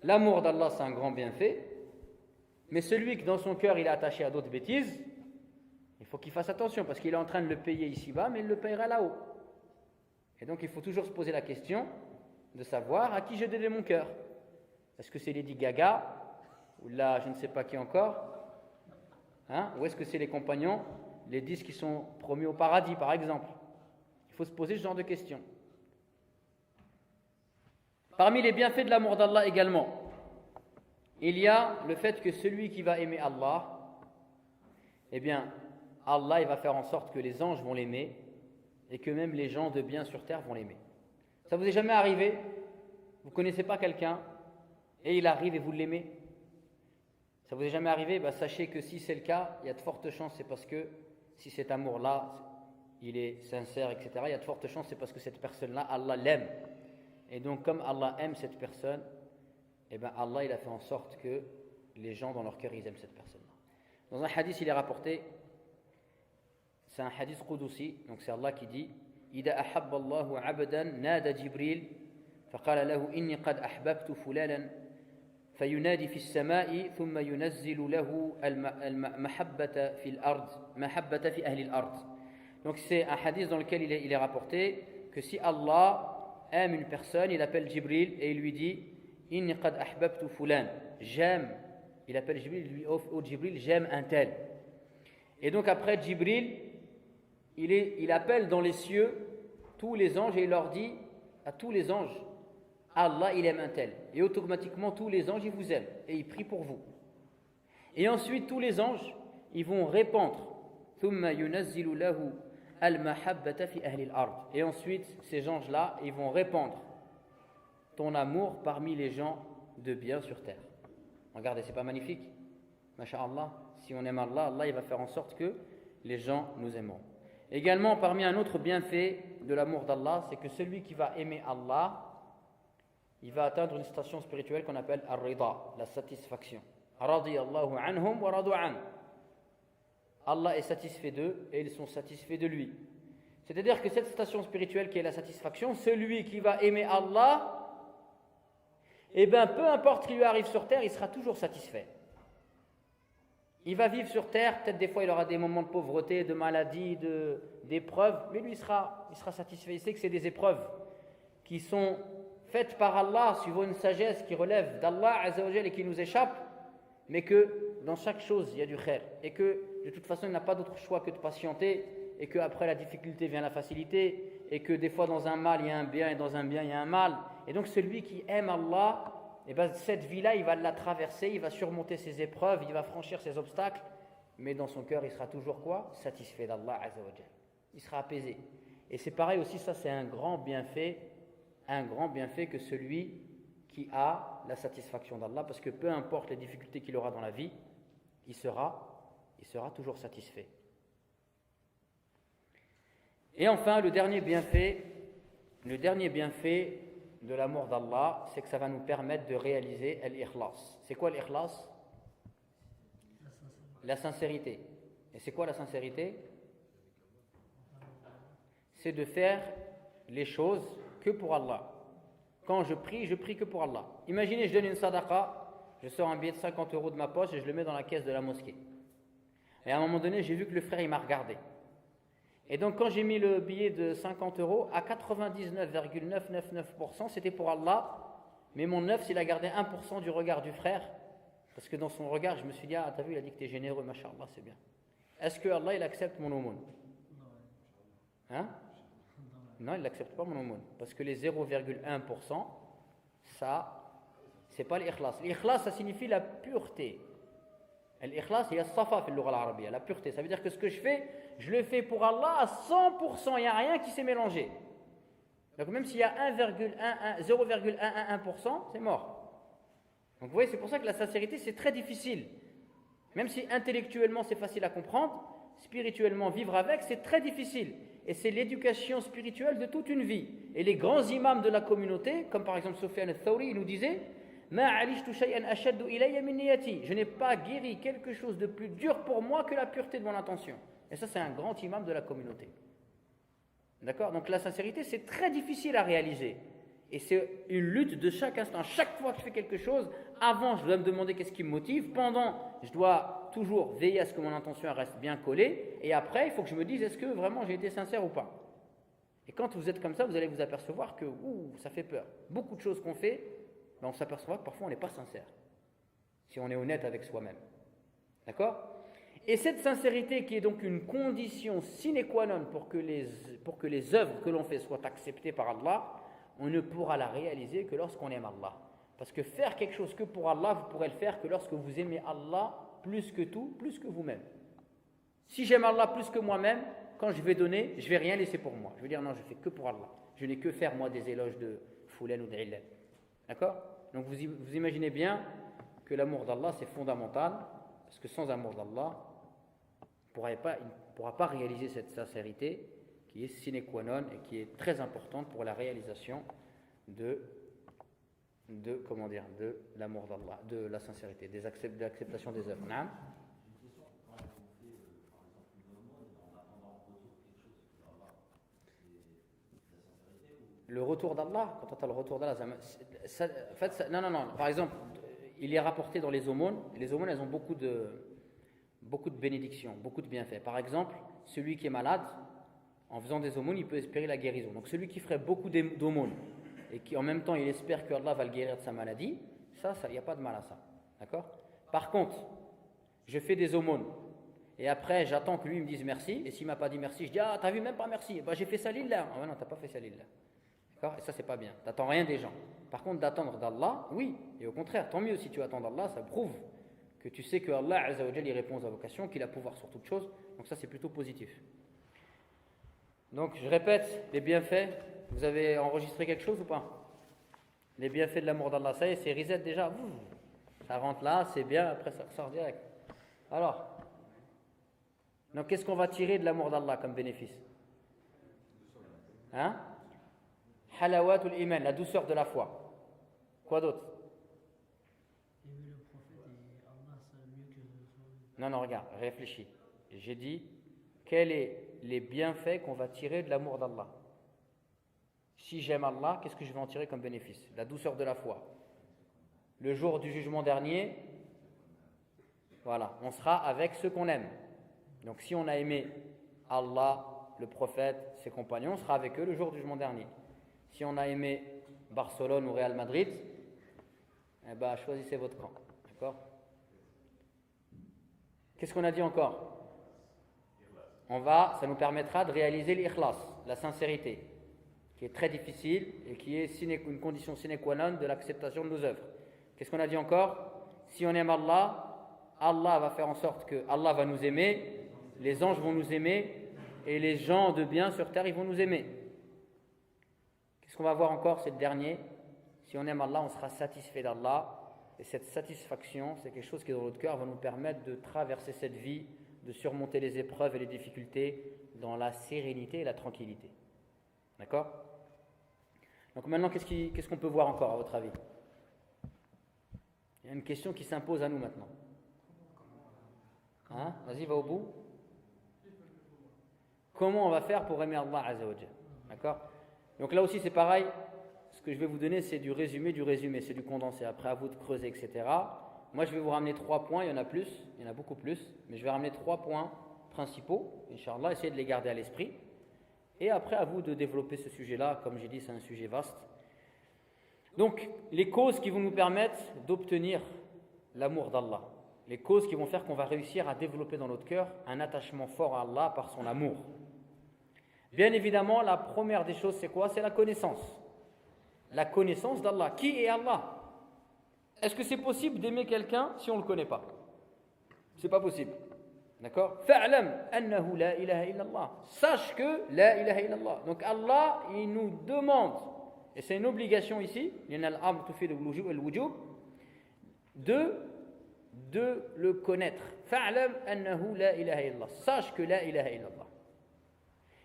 Speaker 1: l'amour d'Allah c'est un grand bienfait, mais celui que dans son cœur il est attaché à d'autres bêtises, il faut qu'il fasse attention parce qu'il est en train de le payer ici-bas, mais il le payera là-haut. Et donc il faut toujours se poser la question de savoir à qui j'ai donné mon cœur. Est-ce que c'est Lady Gaga, ou là je ne sais pas qui encore, ou est-ce que c'est les compagnons, les 10 qui sont promis au paradis par exemple? Il faut se poser ce genre de questions. Parmi les bienfaits de l'amour d'Allah également, il y a le fait que celui qui va aimer Allah, eh bien, Allah il va faire en sorte que les anges vont l'aimer et que même les gens de bien sur terre vont l'aimer. Ça vous est jamais arrivé? Vous ne connaissez pas quelqu'un et il arrive et vous l'aimez? Ça vous est jamais arrivé? Sachez que si c'est le cas, il y a de fortes chances, c'est parce que si cet amour-là, il est sincère, etc., il y a de fortes chances, c'est parce que cette personne-là, Allah l'aime. Et donc, comme Allah aime cette personne, eh bien, Allah il a fait en sorte que les gens dans leur cœur, ils aiment cette personne-là. Dans un hadith, il est rapporté, c'est un hadith qudusi, donc c'est Allah qui dit إذا أحب الله عبدا نادى جبريل فقال له إني قد أحببت فلانا فينادي في السماء ثم ينزل له المحبة في الأرض محبة في أهل الأرض. Donc c'est un hadith dans lequel il est rapporté que si Allah aime une personne, il appelle Jibril et il lui dit Inni qad ahbabtu fulan, j'aime, il appelle Jibril, il lui offre au Jibril, j'aime un tel. Et donc après Jibril, il appelle dans les cieux tous les anges et il leur dit à tous les anges Allah il aime un tel. Et automatiquement tous les anges ils vous aiment et ils prient pour vous. Et ensuite tous les anges ils vont répandre. ثُمَّ يُنَزِّلُ لَهُ الْمَحَبَّةَ فِي أَهْلِ الْأَرْضِ. Et ensuite, ces anges-là, ils vont répandre ton amour parmi les gens de bien sur terre. Regardez, c'est pas magnifique? Masha'Allah, si on aime Allah, Allah il va faire en sorte que les gens nous aimeront. Également, parmi un autre bienfait de l'amour d'Allah, c'est que celui qui va aimer Allah, il va atteindre une station spirituelle qu'on appelle Ar-Rida, la satisfaction. Radiyallahu anhum wa radu an. Allah est satisfait d'eux et ils sont satisfaits de lui. C'est-à-dire que cette station spirituelle qui est la satisfaction, celui qui va aimer Allah, eh bien, peu importe ce qui lui arrive sur terre, il sera toujours satisfait. Il va vivre sur terre, peut-être des fois il aura des moments de pauvreté, de maladie, d'épreuves, mais lui il sera satisfait. Il sait que c'est des épreuves qui sont faites par Allah, suivant une sagesse qui relève d'Allah Azza wa Jal et qui nous échappe, mais que dans chaque chose il y a du khair, et que de toute façon il n'a pas d'autre choix que de patienter, et qu'après la difficulté vient la facilité, et que des fois dans un mal il y a un bien, et dans un bien il y a un mal. Et donc celui qui aime Allah, et bien cette vie-là, il va la traverser, il va surmonter ses épreuves, il va franchir ses obstacles, mais dans son cœur, il sera toujours quoi? Satisfait d'Allah Azza wa Jal. Il sera apaisé. Et c'est pareil aussi, ça c'est un grand bienfait que celui qui a la satisfaction d'Allah, parce que peu importe les difficultés qu'il aura dans la vie, il sera toujours satisfait. Et enfin, le dernier bienfait de l'amour d'Allah, c'est que ça va nous permettre de réaliser l'ikhlas. C'est quoi l'ikhlas? La sincérité. Et c'est quoi la sincérité? C'est de faire les choses que pour Allah. Quand je prie que pour Allah. Imaginez, je donne une sadaqa, je sors un billet de 50 € de ma poche et je le mets dans la caisse de la mosquée. Et à un moment donné, j'ai vu que le frère, il m'a regardé. Et donc, quand j'ai mis le billet de 50 €, à 99,999%, c'était pour Allah. Mais mon neuf, il a gardé 1% du regard du frère. Parce que dans son regard, je me suis dit, ah, t'as vu, il a dit que t'es généreux, mashallah, c'est bien. Est-ce que Allah, il accepte mon aumône? Hein? Non, il n'accepte pas mon aumône. Parce que les 0,1%, ça, c'est pas l'ikhlas. L'ikhlas, ça signifie la pureté. L'ikhlas, il y a safa fil lugha al-arabiyya, la pureté. Ça veut dire que ce que je fais, je le fais pour Allah à 100%. Il n'y a rien qui s'est mélangé. Donc même s'il y a 0,111%, c'est mort. Donc vous voyez, c'est pour ça que la sincérité, c'est très difficile. Même si intellectuellement, c'est facile à comprendre, spirituellement, vivre avec, c'est très difficile. Et c'est l'éducation spirituelle de toute une vie. Et les grands imams de la communauté, comme par exemple Sufyan al-Thawri, il nous disait, je n'ai pas guéri quelque chose de plus dur pour moi que la pureté de mon intention. Et ça, c'est un grand imam de la communauté. D'accord? Donc la sincérité, c'est très difficile à réaliser. Et c'est une lutte de chaque instant. Chaque fois que je fais quelque chose, avant, je dois me demander qu'est-ce qui me motive. Pendant, je dois toujours veiller à ce que mon intention reste bien collée. Et après, il faut que je me dise, est-ce que vraiment j'ai été sincère ou pas? Et quand vous êtes comme ça, vous allez vous apercevoir que ça fait peur. Beaucoup de choses qu'on fait, on s'aperçoit que parfois on n'est pas sincère, si on est honnête avec soi-même. D'accord? Et cette sincérité qui est donc une condition sine qua non pour que les œuvres que l'on fait soient acceptées par Allah, on ne pourra la réaliser que lorsqu'on aime Allah. Parce que faire quelque chose que pour Allah, vous pourrez le faire que lorsque vous aimez Allah plus que tout, plus que vous-même. Si j'aime Allah plus que moi-même, quand je vais donner, je ne vais rien laisser pour moi. Je vais dire non, je fais que pour Allah. Je n'ai que faire moi des éloges de Foulen ou d'Ilal. D'accord? Donc vous imaginez bien que l'amour d'Allah c'est fondamental, parce que sans amour d'Allah, il ne pourra pas réaliser cette sincérité qui est sine qua non et qui est très importante pour la réalisation de l'amour d'Allah, de la sincérité, de l'acceptation des œuvres. Non? Le retour d'Allah, quand on a le retour d'Allah, non. Par exemple, il est rapporté dans les aumônes. Les aumônes, elles ont beaucoup de bénédictions, beaucoup de bienfaits. Par exemple, celui qui est malade, en faisant des aumônes, il peut espérer la guérison. Donc celui qui ferait beaucoup d'aumônes et qui en même temps il espère que Allah va le guérir de sa maladie, ça, il n'y a pas de mal à ça. D'accord? Par contre, je fais des aumônes et après j'attends que lui me dise merci, et s'il ne m'a pas dit merci, je dis ah, t'as vu, même pas merci, j'ai fait ça lillah. Ah non, t'as pas fait ça lillah. D'accord? Et ça, c'est pas bien. Tu n'attends rien des gens. Par contre, d'attendre d'Allah, oui. Et au contraire, tant mieux si tu attends d'Allah, ça prouve que tu sais que Allah Azza wa Jal y répond aux invocations, qu'il a pouvoir sur toute chose. Donc ça, c'est plutôt positif. Donc, je répète, les bienfaits. Vous avez enregistré quelque chose ou pas? Les bienfaits de l'amour d'Allah, ça y est, c'est reset déjà. Ça rentre là, c'est bien, après ça ressort direct. Alors, donc qu'est-ce qu'on va tirer de l'amour d'Allah comme bénéfice? Hein? Halawatul iman, la douceur de la foi. Quoi d'autre?
Speaker 2: Aimer le prophète et Allah, c'est mieux que soi-même.
Speaker 1: Non, regarde, réfléchis. J'ai dit, quels sont les bienfaits qu'on va tirer de l'amour d'Allah? Si j'aime Allah, qu'est-ce que je vais en tirer comme bénéfice? La douceur de la foi. Le jour du jugement dernier, voilà, on sera avec ceux qu'on aime. Donc si on a aimé Allah, le prophète, ses compagnons, on sera avec eux le jour du jugement dernier. Si on a aimé Barcelone ou Real Madrid, eh ben, choisissez votre camp. D'accord? Qu'est-ce qu'on a dit encore? Ça nous permettra de réaliser l'ikhlas, la sincérité, qui est très difficile et qui est une condition sine qua non de l'acceptation de nos œuvres. Qu'est-ce qu'on a dit encore? Si on aime Allah, Allah va faire en sorte que Allah va nous aimer, les anges vont nous aimer et les gens de bien sur terre, ils vont nous aimer. Qu'est-ce qu'on va voir encore? C'est le dernier. Si on aime Allah, on sera satisfait d'Allah. Et cette satisfaction, c'est quelque chose qui est dans notre cœur, va nous permettre de traverser cette vie, de surmonter les épreuves et les difficultés dans la sérénité et la tranquillité. D'accord? Donc maintenant, qu'est-ce qu'on peut voir encore à votre avis? Il y a une question qui s'impose à nous maintenant. Hein? Vas-y, va au bout. Comment on va faire pour aimer Allah Azza wa Jal? D'accord? Donc là aussi c'est pareil, ce que je vais vous donner c'est du résumé, c'est du condensé. Après à vous de creuser, etc. Moi je vais vous ramener 3 points, il y en a plus, il y en a beaucoup plus, mais je vais ramener 3 points principaux, Inch'Allah, essayez de les garder à l'esprit. Et après à vous de développer ce sujet-là, comme j'ai dit c'est un sujet vaste. Donc les causes qui vont nous permettre d'obtenir l'amour d'Allah, les causes qui vont faire qu'on va réussir à développer dans notre cœur un attachement fort à Allah par son amour. Bien évidemment, la première des choses, c'est quoi? C'est la connaissance. La connaissance d'Allah. Qui est Allah? Est-ce que c'est possible d'aimer quelqu'un si on ne le connaît pas? C'est pas possible. D'accord? Fa'lam annahu la ilaha illallah. Sache que la ilaha illallah. Donc Allah, il nous demande, et c'est une obligation ici, de le connaître. Fa'lam annahu la ilaha illallah. Sache que la ilaha illallah.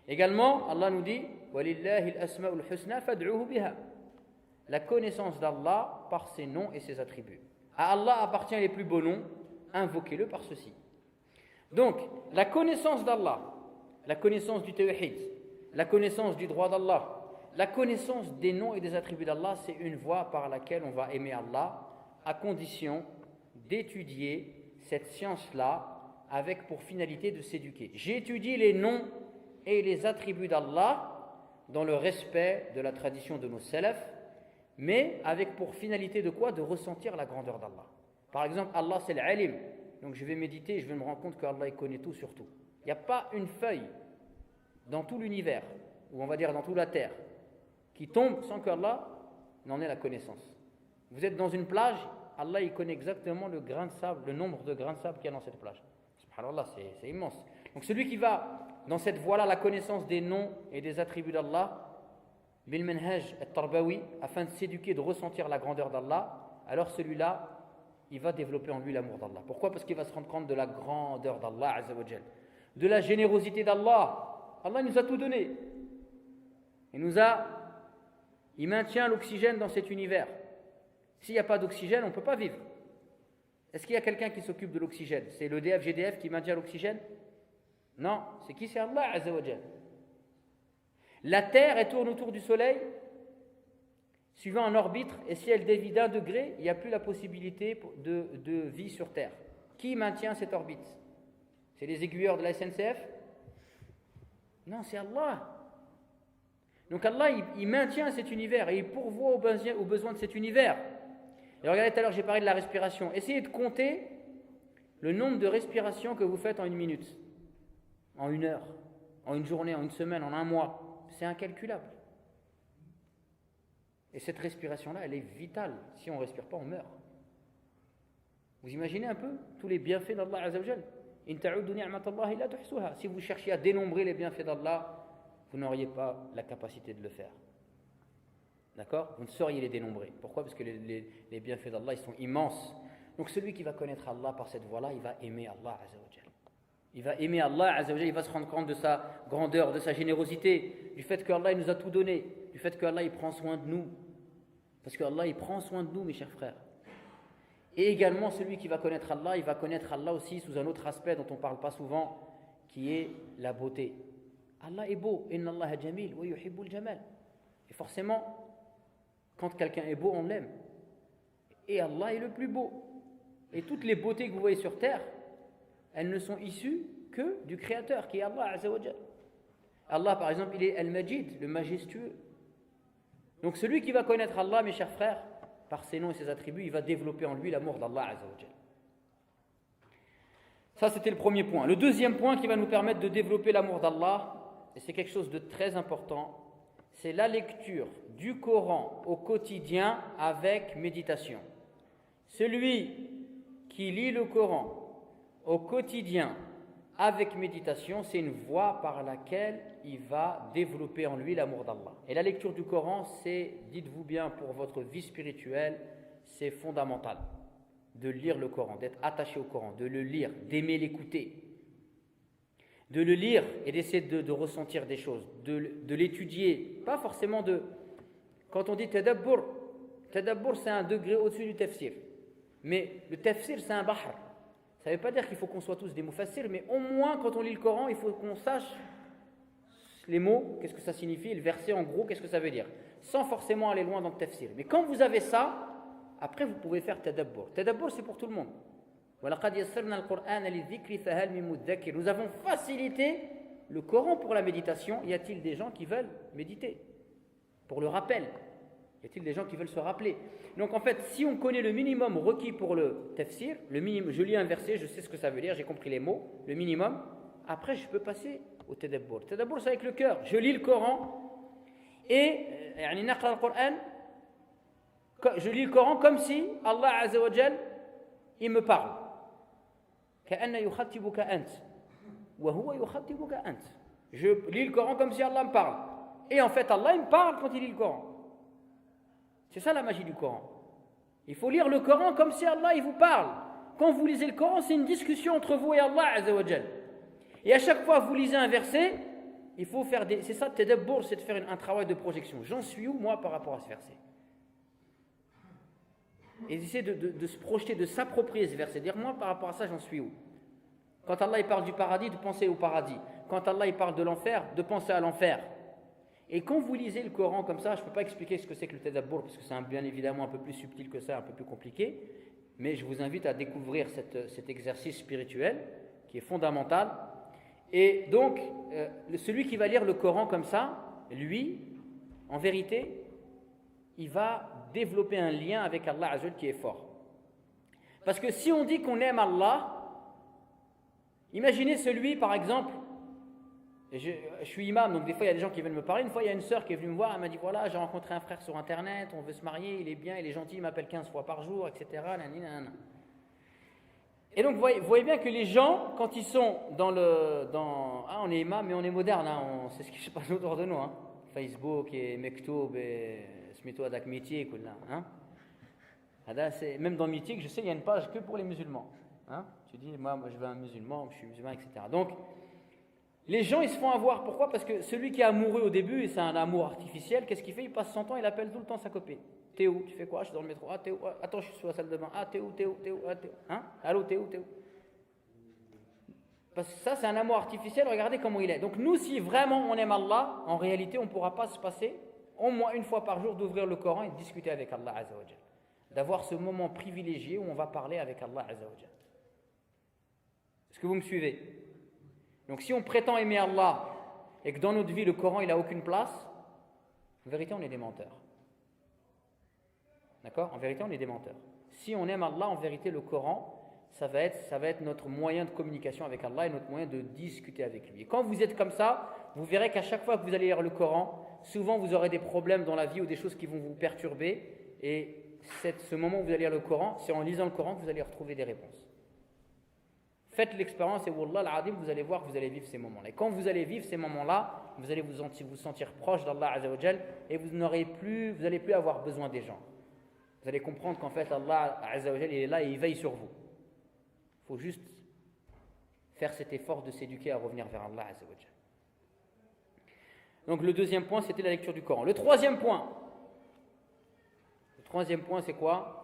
Speaker 1: Également, Allah nous dit Walillahi al-asma'ul husna fad'uhu biha. La connaissance d'Allah par ses noms et ses attributs. À Allah appartient les plus beaux noms, invoquez-le par ceci. Donc, la connaissance d'Allah, la connaissance du tawhid, la connaissance du droit d'Allah, la connaissance des noms et des attributs d'Allah, c'est une voie par laquelle on va aimer Allah, à condition d'étudier cette science-là avec pour finalité de s'éduquer. J'étudie les noms et les attributs d'Allah dans le respect de la tradition de nos salafs, mais avec pour finalité de quoi? De ressentir la grandeur d'Allah. Par exemple, Allah c'est l'alim, donc je vais méditer et je vais me rendre compte qu'Allah il connaît tout sur tout. Il n'y a pas une feuille dans tout l'univers, ou on va dire dans toute la terre, qui tombe sans qu'Allah n'en ait la connaissance. Vous êtes dans une plage, Allah il connaît exactement le grain de sable, le nombre de grains de sable qu'il y a dans cette plage. Subhanallah, c'est immense. Donc celui qui va dans cette voie-là, la connaissance des noms et des attributs d'Allah, bil manhaj at-tarbawi, afin de s'éduquer, de ressentir la grandeur d'Allah, alors celui-là, il va développer en lui l'amour d'Allah. Pourquoi? Parce qu'il va se rendre compte de la grandeur d'Allah Azza wa Jal, de la générosité d'Allah. Allah nous a tout donné. Il maintient l'oxygène dans cet univers. S'il n'y a pas d'oxygène, on ne peut pas vivre. Est-ce qu'il y a quelqu'un qui s'occupe de l'oxygène? C'est l'EDF, GDF qui maintient l'oxygène? Non, c'est qui? C'est Allah Azza wa Jal. La Terre, elle tourne autour du Soleil, suivant un orbite, et si elle dévie d'1 degré, il n'y a plus la possibilité de vie sur Terre. Qui maintient cette orbite? C'est les aiguilleurs de la SNCF? Non, c'est Allah. Donc Allah, il maintient cet univers et il pourvoit aux besoins de cet univers. Et regardez, tout à l'heure, j'ai parlé de la respiration. Essayez de compter le nombre de respirations que vous faites en 1 minute, en 1 heure, en 1 journée, en 1 semaine, en 1 mois. C'est incalculable. Et cette respiration-là, elle est vitale. Si on ne respire pas, on meurt. Vous imaginez un peu tous les bienfaits d'Allah Azza wa Jal? In ta'uddu ni'matallahi la tuhsuha. Si vous cherchiez à dénombrer les bienfaits d'Allah, vous n'auriez pas la capacité de le faire. D'accord? Vous ne sauriez les dénombrer. Pourquoi? Parce que les bienfaits d'Allah, ils sont immenses. Donc celui qui va connaître Allah par cette voie-là, il va aimer Allah Azza wa Jal. Il va aimer Allah Azza wa Jal, il va se rendre compte de sa grandeur, de sa générosité, du fait qu'Allah il nous a tout donné, du fait qu'Allah il prend soin de nous. Parce qu'Allah il prend soin de nous, mes chers frères. Et également, celui qui va connaître Allah, il va connaître Allah aussi sous un autre aspect dont on ne parle pas souvent, qui est la beauté. Allah est beau. Inna Allah jamil wa yuhibbul jamal. Et forcément, quand quelqu'un est beau, on l'aime. Et Allah est le plus beau. Et toutes les beautés que vous voyez sur terre, elles ne sont issues que du Créateur, qui est Allah Azza wa Jal. Allah, par exemple, il est Al-Majid, le majestueux. Donc celui qui va connaître Allah, mes chers frères, par ses noms et ses attributs, il va développer en lui l'amour d'Allah Azza wa Jal. Ça, c'était le premier point. Le deuxième point qui va nous permettre de développer l'amour d'Allah, et c'est quelque chose de très important, c'est la lecture du Coran au quotidien avec méditation. Celui qui lit le Coran au quotidien avec méditation, c'est une voie par laquelle il va développer en lui l'amour d'Allah. Et la lecture du Coran, c'est, dites-vous bien, pour votre vie spirituelle, c'est fondamental de lire le Coran, d'être attaché au Coran, de le lire, d'aimer l'écouter, de le lire et d'essayer de ressentir des choses, de l'étudier, pas forcément de... Quand on dit tadabbur c'est un degré au-dessus du tafsir. Mais le tafsir, c'est un bahr. Ça ne veut pas dire qu'il faut qu'on soit tous des mufassirs, mais au moins, quand on lit le Coran, il faut qu'on sache les mots, qu'est-ce que ça signifie, le verset, en gros, qu'est-ce que ça veut dire, sans forcément aller loin dans le tafsir. Mais quand vous avez ça, après, vous pouvez faire tadabbur. Tadabbur, c'est pour tout le monde. Nous avons facilité le Coran pour la méditation. Y a-t-il des gens qui veulent méditer pour le rappel? Y a-t-il des gens qui veulent se rappeler? Donc en fait, si on connaît le minimum requis pour le tafsir, le minimum, je lis un verset, je sais ce que ça veut dire, j'ai compris les mots, le minimum, après je peux passer au tadabbur. Tadabbur, c'est avec le cœur. Je lis le Coran et je lis le Coran comme si Allah Azza wa Jal, il me parle. Je lis le Coran comme si Allah me parle. Et en fait, Allah il me parle quand il lit le Coran. C'est ça la magie du Coran. Il faut lire le Coran comme si Allah il vous parle. Quand vous lisez le Coran, c'est une discussion entre vous et Allah Azza wa Jal. Et à chaque fois que vous lisez un verset, il faut faire des... C'est ça, tadabbur, c'est de faire un travail de projection. J'en suis où, moi, par rapport à ce verset? Et d'essayer de se projeter, de s'approprier ce verset. Dire, moi, par rapport à ça, j'en suis où? Quand Allah il parle du paradis, de penser au paradis. Quand Allah il parle de l'enfer, de penser à l'enfer. Et quand vous lisez le Coran comme ça, je ne peux pas expliquer ce que c'est que le tadabbur, parce que c'est bien évidemment un peu plus subtil que ça, un peu plus compliqué, mais je vous invite à découvrir cet exercice spirituel qui est fondamental. Et donc, celui qui va lire le Coran comme ça, lui, en vérité, il va développer un lien avec Allah Azza wa Jal qui est fort. Parce que si on dit qu'on aime Allah, imaginez celui, par exemple, je suis imam, donc des fois il y a des gens qui viennent me parler. Une fois il y a une sœur qui est venue me voir, elle m'a dit voilà, j'ai rencontré un frère sur internet, on veut se marier, il est bien, il est gentil, il m'appelle 15 fois par jour, etc. Et donc vous voyez bien que les gens, quand ils sont on est imam, mais on est moderne, hein, c'est ce qui se passe autour de nous, hein. Facebook et Mektoub et Smito Adak Mythique, hein. Même dans Mythique, je sais, il y a une page que pour les musulmans. Hein. Tu dis, moi je veux un musulman, je suis musulman, etc. Donc, les gens, ils se font avoir. Pourquoi? Parce que celui qui est amoureux au début, et c'est un amour artificiel, qu'est-ce qu'il fait? Il passe son temps, il appelle tout le temps sa copine. T'es où? Tu fais quoi? Je suis dans le métro. Ah, t'es où? Attends, je suis sur la salle de bain. Ah, t'es où? Ah, t'es où? Hein? Allô, t'es où? Parce que ça, c'est un amour artificiel. Regardez comment il est. Donc nous, si vraiment on aime Allah, en réalité, on ne pourra pas se passer au moins une fois par jour d'ouvrir le Coran et de discuter avec Allah Azza wa Jal. D'avoir ce moment privilégié où on va parler avec Allah Azza wa Jal. Est-ce que vous me suivez? Donc si on prétend aimer Allah et que dans notre vie le Coran il n'a aucune place, en vérité on est des menteurs. D'accord? En vérité on est des menteurs. Si on aime Allah, en vérité le Coran, ça va être notre moyen de communication avec Allah et notre moyen de discuter avec lui. Et quand vous êtes comme ça, vous verrez qu'à chaque fois que vous allez lire le Coran, souvent vous aurez des problèmes dans la vie ou des choses qui vont vous perturber et ce moment où vous allez lire le Coran, c'est en lisant le Coran que vous allez retrouver des réponses. Faites l'expérience et Wallah al-Adim, vous allez voir que vous allez vivre ces moments-là. Et quand vous allez vivre ces moments-là, vous allez vous sentir proche d'Allah Azza wa Jal et vous n'allez plus avoir besoin des gens. Vous allez comprendre qu'en fait Allah Azza wa Jal, il est là et il veille sur vous. Il faut juste faire cet effort de s'éduquer à revenir vers Allah Azza wa Jal. Donc le deuxième point, c'était la lecture du Coran. Le troisième point, c'est quoi?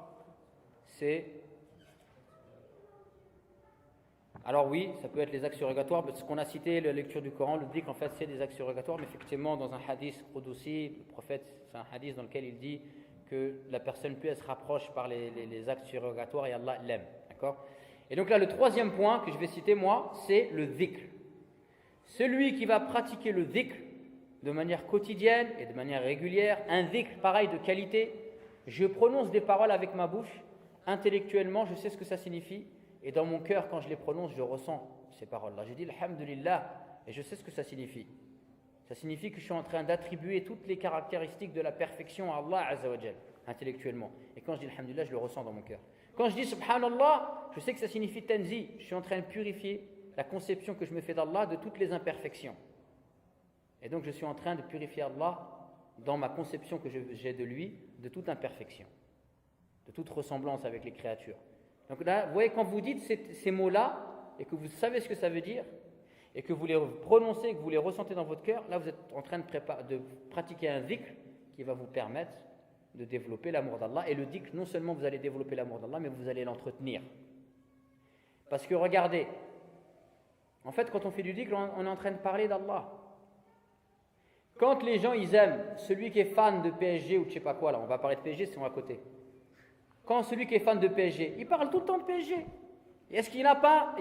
Speaker 1: Alors oui, ça peut être les actes surrogatoires, parce qu'on a cité la lecture du Coran, le dit qu'en fait c'est des actes surrogatoires, mais effectivement dans un hadith Qudusi, le prophète, c'est un hadith dans lequel il dit que la personne plus elle se rapproche par les actes surrogatoires et Allah l'aime, d'accord? Et donc là le troisième point que je vais citer moi, c'est le dhikr. Celui qui va pratiquer le dhikr de manière quotidienne et de manière régulière, un dhikr pareil de qualité, je prononce des paroles avec ma bouche, intellectuellement je sais ce que ça signifie, et dans mon cœur, quand je les prononce, je ressens ces paroles-là. Je dis Alhamdulillah, et je sais ce que ça signifie. Ça signifie que je suis en train d'attribuer toutes les caractéristiques de la perfection à Allah Azza wa Jal, intellectuellement. Et quand je dis Alhamdulillah, je le ressens dans mon cœur. Quand je dis Subhanallah, je sais que ça signifie Tanzi. Je suis en train de purifier la conception que je me fais d'Allah de toutes les imperfections. Et donc je suis en train de purifier Allah dans ma conception que j'ai de lui, de toute imperfection, de toute ressemblance avec les créatures. Donc là, vous voyez, quand vous dites ces mots-là, et que vous savez ce que ça veut dire, et que vous les prononcez, et que vous les ressentez dans votre cœur, là vous êtes en train de pratiquer un dhikr qui va vous permettre de développer l'amour d'Allah. Et le dhikr, non seulement vous allez développer l'amour d'Allah, mais vous allez l'entretenir. Parce que regardez, en fait quand on fait du dhikr, on est en train de parler d'Allah. Quand les gens ils aiment celui qui est fan de PSG ou de je sais pas quoi, là on va parler de PSG, c'est à côté. Quand celui qui est fan de PSG, il parle tout le temps de PSG. Est-ce qu'il n'y en a pas,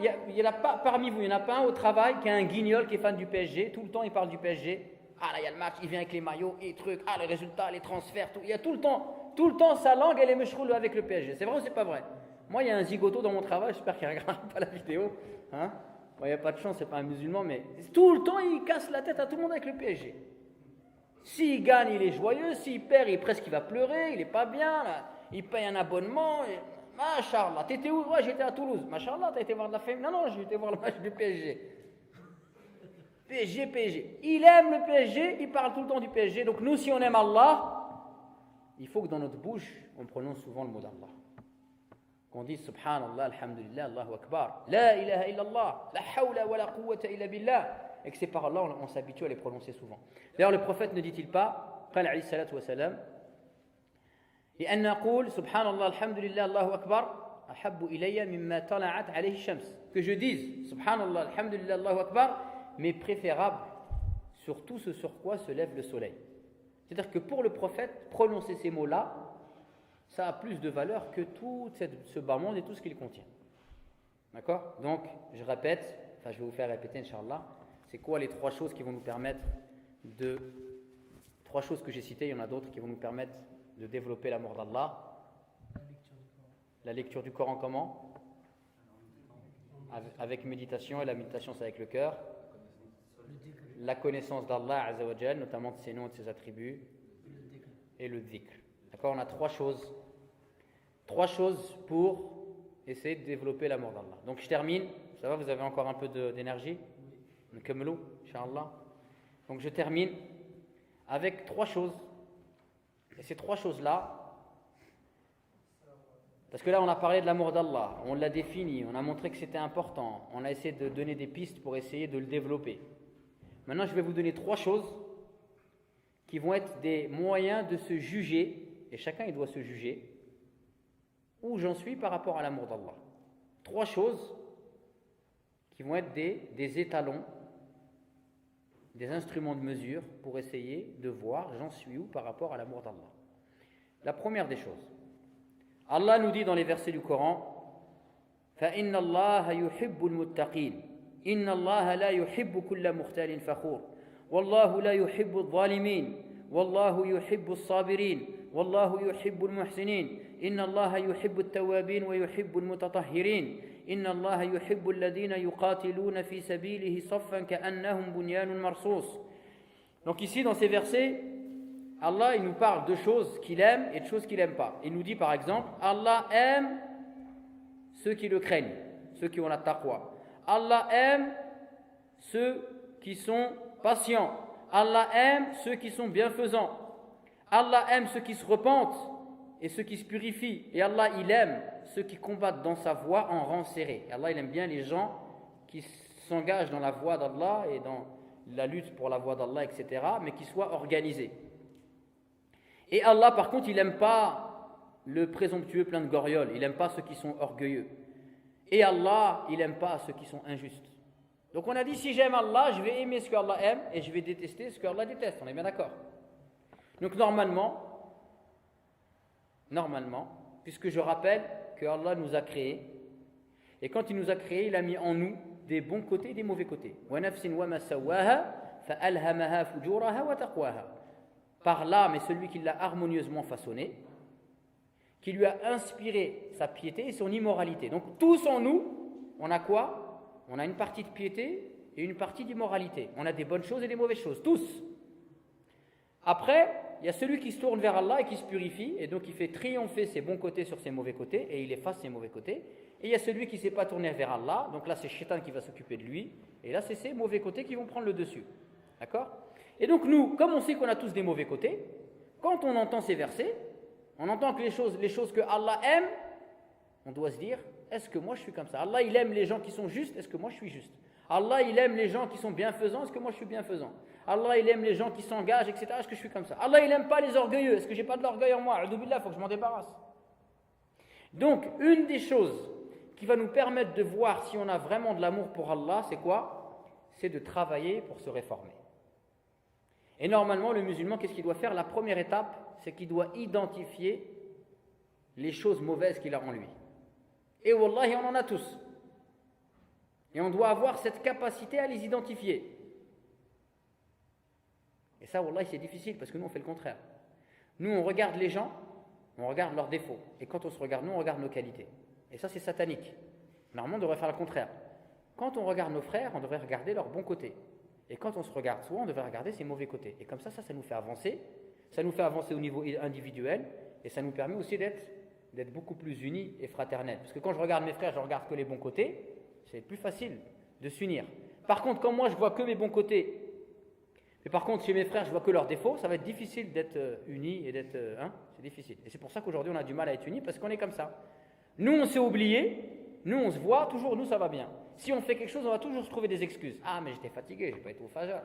Speaker 1: parmi vous, il n'y en a pas un au travail qui a un guignol qui est fan du PSG, tout le temps il parle du PSG. Ah là il y a le match, il vient avec les maillots et trucs, les résultats, les transferts, tout. Il y a tout le temps sa langue elle est meshroul avec le PSG. C'est vrai ou c'est pas vrai? Moi il y a un zigoto dans mon travail, j'espère qu'il ne regarde pas la vidéo. Hein? Bon, il n'y a pas de chance, c'est pas un musulman, mais tout le temps il casse la tête à tout le monde avec le PSG. S'il gagne, il est joyeux, s'il perd, il va pleurer, il n'est pas bien là. Il paye un abonnement. Machallah, t'étais où? Ouais, j'étais à Toulouse. Machallah, t'as été voir de la femme? Non, j'ai été voir le match du PSG. PSG. Il aime le PSG, il parle tout le temps du PSG. Donc nous, si on aime Allah, il faut que dans notre bouche, on prononce souvent le mot d'Allah. Qu'on dise Subhanallah, Alhamdulillah, Allahu Akbar, La ilaha illallah, La hawla wa la quwwata illa billah. Et que ces paroles-là, on s'habitue à les prononcer souvent. D'ailleurs, le prophète ne dit-il pas, قال عليه الصلاة والسلام, لأن نقول سبحان الله الحمد لله الله أكبر أحب إلي مما طلعت عليه الشمس. Que je dise Subhanallah, Alhamdulillah, Allahu Akbar, mais préférable sur tout ce sur quoi se lève le soleil. C'est-à-dire que pour le prophète, prononcer ces mots-là, ça a plus de valeur que tout ce bas monde et tout ce qu'il contient. D'accord? Donc, je répète, je vais vous faire répéter, Inch'Allah, c'est quoi les trois choses qui vont nous permettre trois choses que j'ai citées, il y en a d'autres qui vont nous permettre de développer l'amour d'Allah. La lecture du Coran comment? Avec méditation, et la méditation c'est avec le cœur. La connaissance d'Allah Azza wa Jal, notamment de ses noms et de ses attributs. Et le dhikr. D'accord? On a trois choses. Trois choses pour essayer de développer l'amour d'Allah. Donc je termine. Ça va, vous avez encore un peu d'énergie? Nkamlou, Inch'Allah. Donc je termine avec trois choses. Et ces trois choses-là, parce que là on a parlé de l'amour d'Allah, on l'a défini, on a montré que c'était important, on a essayé de donner des pistes pour essayer de le développer. Maintenant je vais vous donner trois choses qui vont être des moyens de se juger, et chacun il doit se juger, où j'en suis par rapport à l'amour d'Allah. Trois choses qui vont être des étalons, des instruments de mesure pour essayer de voir j'en suis où par rapport à l'amour d'Allah. La première des choses, Allah nous dit dans les versets du Coran, فَإِنَّ اللَّهَ يُحِبُّ الْمُتَّقِينَ إِنَّ اللَّهَ لَا يُحِبُّ كُلَّ مُخْتَالٍ فَخُورٍ وَاللَّهُ لَا يُحِبُّ الظَّالِمِينَ وَاللَّهُ يُحِبُّ الصَّابِرِينَ وَاللَّهُ يُحِبُّ المحسنين إن الله يحب التوابين ويحب المتطهرين إن الله يحب الذين يقاتلون في سبيله صفا كأنهم بنيان مرصوص. Donc ici dans ces versets, Allah, il nous parle de choses qu'il aime et de choses qu'il n'aime pas. Il nous dit par exemple, Allah aime ceux qui le craignent, ceux qui ont la taqwa. Allah aime ceux qui sont patients. Allah aime ceux qui sont bienfaisants. Allah aime ceux qui se repentent et ceux qui se purifient. Et Allah, il aime ceux qui combattent dans sa voie en rang serré. Et Allah, il aime bien les gens qui s'engagent dans la voie d'Allah et dans la lutte pour la voie d'Allah, etc., mais qui soient organisés. Et Allah, par contre, il n'aime pas le présomptueux plein de gorioles. Il n'aime pas ceux qui sont orgueilleux. Et Allah, il n'aime pas ceux qui sont injustes. Donc on a dit, si j'aime Allah, je vais aimer ce que Allah aime et je vais détester ce que Allah déteste. On est bien d'accord? Donc normalement, puisque je rappelle que Allah nous a créés, et quand il nous a créés, il a mis en nous des bons côtés et des mauvais côtés. Par l'âme est celui qui l'a harmonieusement façonné, qui lui a inspiré sa piété et son immoralité. Donc tous en nous, on a quoi? On a une partie de piété et une partie d'immoralité. On a des bonnes choses et des mauvaises choses, tous. Après, il y a celui qui se tourne vers Allah et qui se purifie, et donc il fait triompher ses bons côtés sur ses mauvais côtés, et il efface ses mauvais côtés. Et il y a celui qui ne s'est pas tourné vers Allah, donc là c'est Shaitan qui va s'occuper de lui, et là c'est ses mauvais côtés qui vont prendre le dessus. D'accord? Et donc nous, comme on sait qu'on a tous des mauvais côtés, quand on entend ces versets, on entend que les choses que Allah aime, on doit se dire, est-ce que moi je suis comme ça? Allah il aime les gens qui sont justes, est-ce que moi je suis juste? Allah il aime les gens qui sont bienfaisants, est-ce que moi je suis bienfaisant? Allah il aime les gens qui s'engagent, etc. Est-ce que je suis comme ça? Allah il n'aime pas les orgueilleux, est-ce que j'ai pas de l'orgueil en moi? A'udhu-billah, il faut que je m'en débarrasse. Donc une des choses qui va nous permettre de voir si on a vraiment de l'amour pour Allah, c'est quoi? C'est de travailler pour se réformer. Et normalement, le musulman, qu'est-ce qu'il doit faire? La première étape, c'est qu'il doit identifier les choses mauvaises qu'il a en lui. Et wallahi, on en a tous. Et on doit avoir cette capacité à les identifier. Et ça, wallahi, c'est difficile parce que nous, on fait le contraire. Nous, on regarde les gens, on regarde leurs défauts. Et quand on se regarde, nous, on regarde nos qualités. Et ça, c'est satanique. Normalement, on devrait faire le contraire. Quand on regarde nos frères, on devrait regarder leurs bons côtés. Et quand on se regarde soi, on devrait regarder ses mauvais côtés. Et comme ça nous fait avancer. Ça nous fait avancer au niveau individuel. Et ça nous permet aussi d'être beaucoup plus unis et fraternels. Parce que quand je regarde mes frères, je regarde que les bons côtés, c'est plus facile de s'unir. Par contre, quand moi, je vois que mes bons côtés, mais par contre, chez mes frères, je vois que leurs défauts, ça va être difficile d'être unis et d'être... c'est difficile. Et c'est pour ça qu'aujourd'hui, on a du mal à être unis, parce qu'on est comme ça. Nous, on s'est oubliés, nous, on se voit, toujours, nous, ça va bien. Si on fait quelque chose, on va toujours se trouver des excuses. Ah, mais j'étais fatigué, j'ai pas été au Fajr.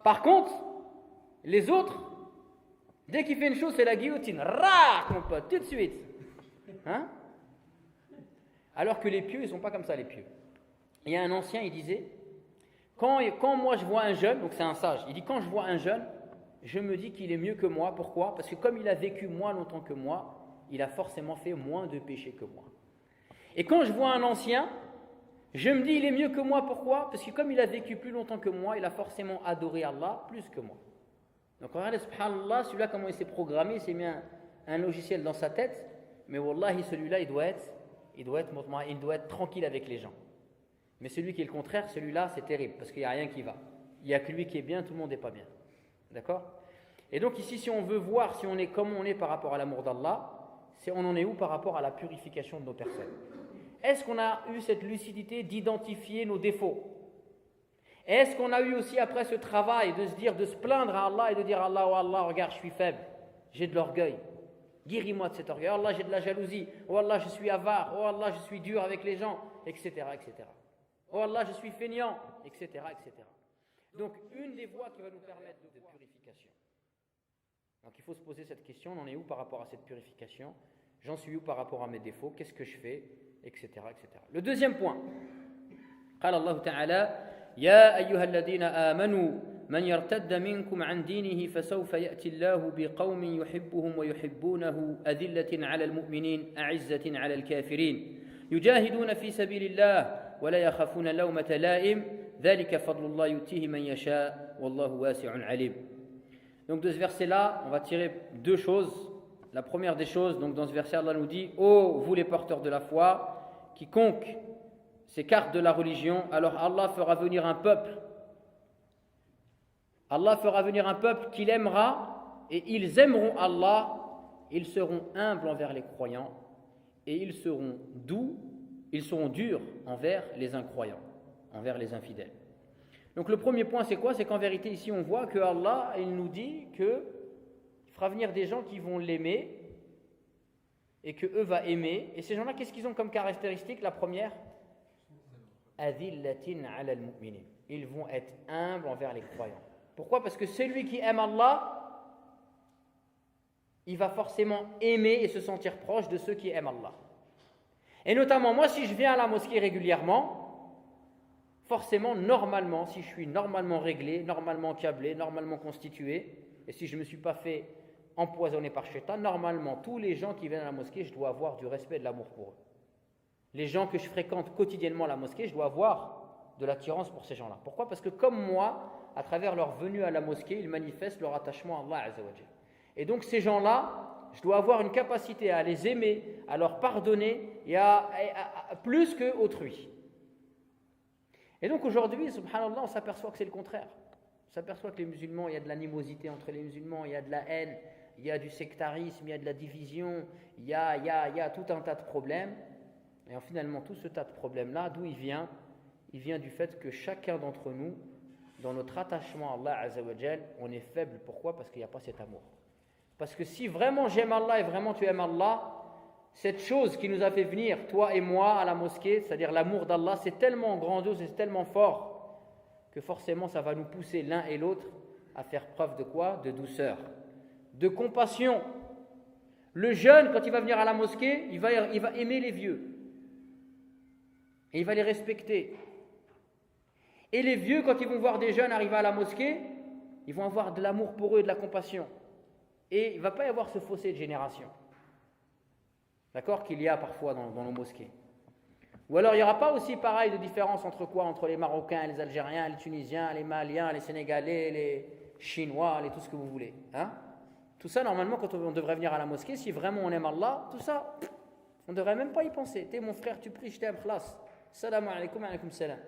Speaker 1: Par contre, les autres, dès qu'il fait une chose, c'est la guillotine. Rac, mon pote, tout de suite. Hein? Alors que les pieux, ils ne sont pas comme ça, les pieux. Il y a un ancien, il disait, quand moi je vois un jeune, donc c'est un sage, il dit, quand je vois un jeune, je me dis qu'il est mieux que moi. Pourquoi? Parce que comme il a vécu moins longtemps que moi, il a forcément fait moins de péchés que moi. Et quand je vois un ancien, je me dis, il est mieux que moi. Pourquoi? Parce que comme il a vécu plus longtemps que moi, il a forcément adoré Allah plus que moi. Donc regardez, subhanallah, celui-là, comment il s'est programmé, il s'est mis un logiciel dans sa tête, mais wallahi, celui-là, il doit être tranquille avec les gens. Mais celui qui est le contraire, celui-là, c'est terrible, parce qu'il n'y a rien qui va. Il n'y a que lui qui est bien, tout le monde n'est pas bien. D'accord? Et donc ici, si on veut voir si on est comme on est par rapport à l'amour d'Allah, on en est où par rapport à la purification de nos personnes? Est-ce qu'on a eu cette lucidité d'identifier nos défauts? Est-ce qu'on a eu aussi après ce travail de se dire, de se plaindre à Allah et de dire Allah, oh Allah, regarde, je suis faible, j'ai de l'orgueil, guéris-moi de cet orgueil, oh Allah, j'ai de la jalousie, oh Allah, je suis avare, oh Allah, je suis dur avec les gens, etc., etc. Oh Allah, je suis feignant, etc., etc. Donc, une des voies qui va nous permettre de purification. Donc, il faut se poser cette question, on en est où par rapport à cette purification? J'en suis où par rapport à mes défauts? Qu'est-ce que je fais? Etc., etc. Le deuxième point. قال الله تعالى يا أيها الذين آمنوا من يرتد منكم عن دينه فسوف يأتي الله بقوم يحبهم ويحبونه أذلة على المؤمنين أعزة على الكافرين يجاهدون في سبيل الله ولا يخافون لومة لائم ذلك فضل الله يؤتيه من يشاء والله واسع عليم. Donc de ce verset-là, on va tirer deux choses. La première des choses, donc dans ce verset, Allah nous dit: ô vous les porteurs de la foi, quiconque s'écarte de la religion, alors Allah fera venir un peuple. Allah fera venir un peuple qu'il aimera et ils aimeront Allah, ils seront humbles envers les croyants et ils seront durs envers les incroyants, envers les infidèles. Donc le premier point c'est quoi? C'est qu'en vérité ici on voit que Allah il nous dit qu'il fera venir des gens qui vont l'aimer et que eux va aimer. Et ces gens-là, qu'est-ce qu'ils ont comme caractéristique? La première, adillatin ala al-mu'minin. Ils vont être humbles envers les croyants. Pourquoi? Parce que celui qui aime Allah, il va forcément aimer et se sentir proche de ceux qui aiment Allah. Et notamment, moi, si je viens à la mosquée régulièrement, forcément, normalement, si je suis normalement réglé, normalement câblé, normalement constitué, et si je ne me suis pas fait empoisonné par Shaitan, normalement, tous les gens qui viennent à la mosquée, je dois avoir du respect et de l'amour pour eux. Les gens que je fréquente quotidiennement à la mosquée, je dois avoir de l'attirance pour ces gens-là. Pourquoi? Parce que comme moi, à travers leur venue à la mosquée, ils manifestent leur attachement à Allah Azza wa Jalla. Et donc ces gens-là, je dois avoir une capacité à les aimer, à leur pardonner et à plus qu'autrui. Et donc aujourd'hui, subhanallah, on s'aperçoit que c'est le contraire. On s'aperçoit que les musulmans, il y a de l'animosité entre les musulmans, il y a de la haine, il y a du sectarisme, il y a de la division, il y a tout un tas de problèmes. Et finalement, tout ce tas de problèmes-là, d'où il vient? Il vient du fait que chacun d'entre nous, dans notre attachement à Allah Azza wa Jal, on est faible. Pourquoi? Parce qu'il n'y a pas cet amour. Parce que si vraiment j'aime Allah et vraiment tu aimes Allah, cette chose qui nous a fait venir, toi et moi, à la mosquée, c'est-à-dire l'amour d'Allah, c'est tellement grandiose et c'est tellement fort que forcément ça va nous pousser l'un et l'autre à faire preuve de quoi? De douceur, de compassion. Le jeune, quand il va venir à la mosquée, il va aimer les vieux. Et il va les respecter. Et les vieux, quand ils vont voir des jeunes arriver à la mosquée, ils vont avoir de l'amour pour eux et de la compassion. Et il ne va pas y avoir ce fossé de génération. D'accord? Qu'il y a parfois dans nos mosquées. Ou alors il n'y aura pas aussi pareil de différence entre quoi? Entre les Marocains, les Algériens, les Tunisiens, les Maliens, les Sénégalais, les Chinois, tout ce que vous voulez. Hein? Tout ça, normalement, quand on devrait venir à la mosquée, si vraiment on aime Allah, tout ça, on ne devrait même pas y penser. T'es mon frère, tu pries, je t'aime, khlas. Salam alaikum, alaikum salam.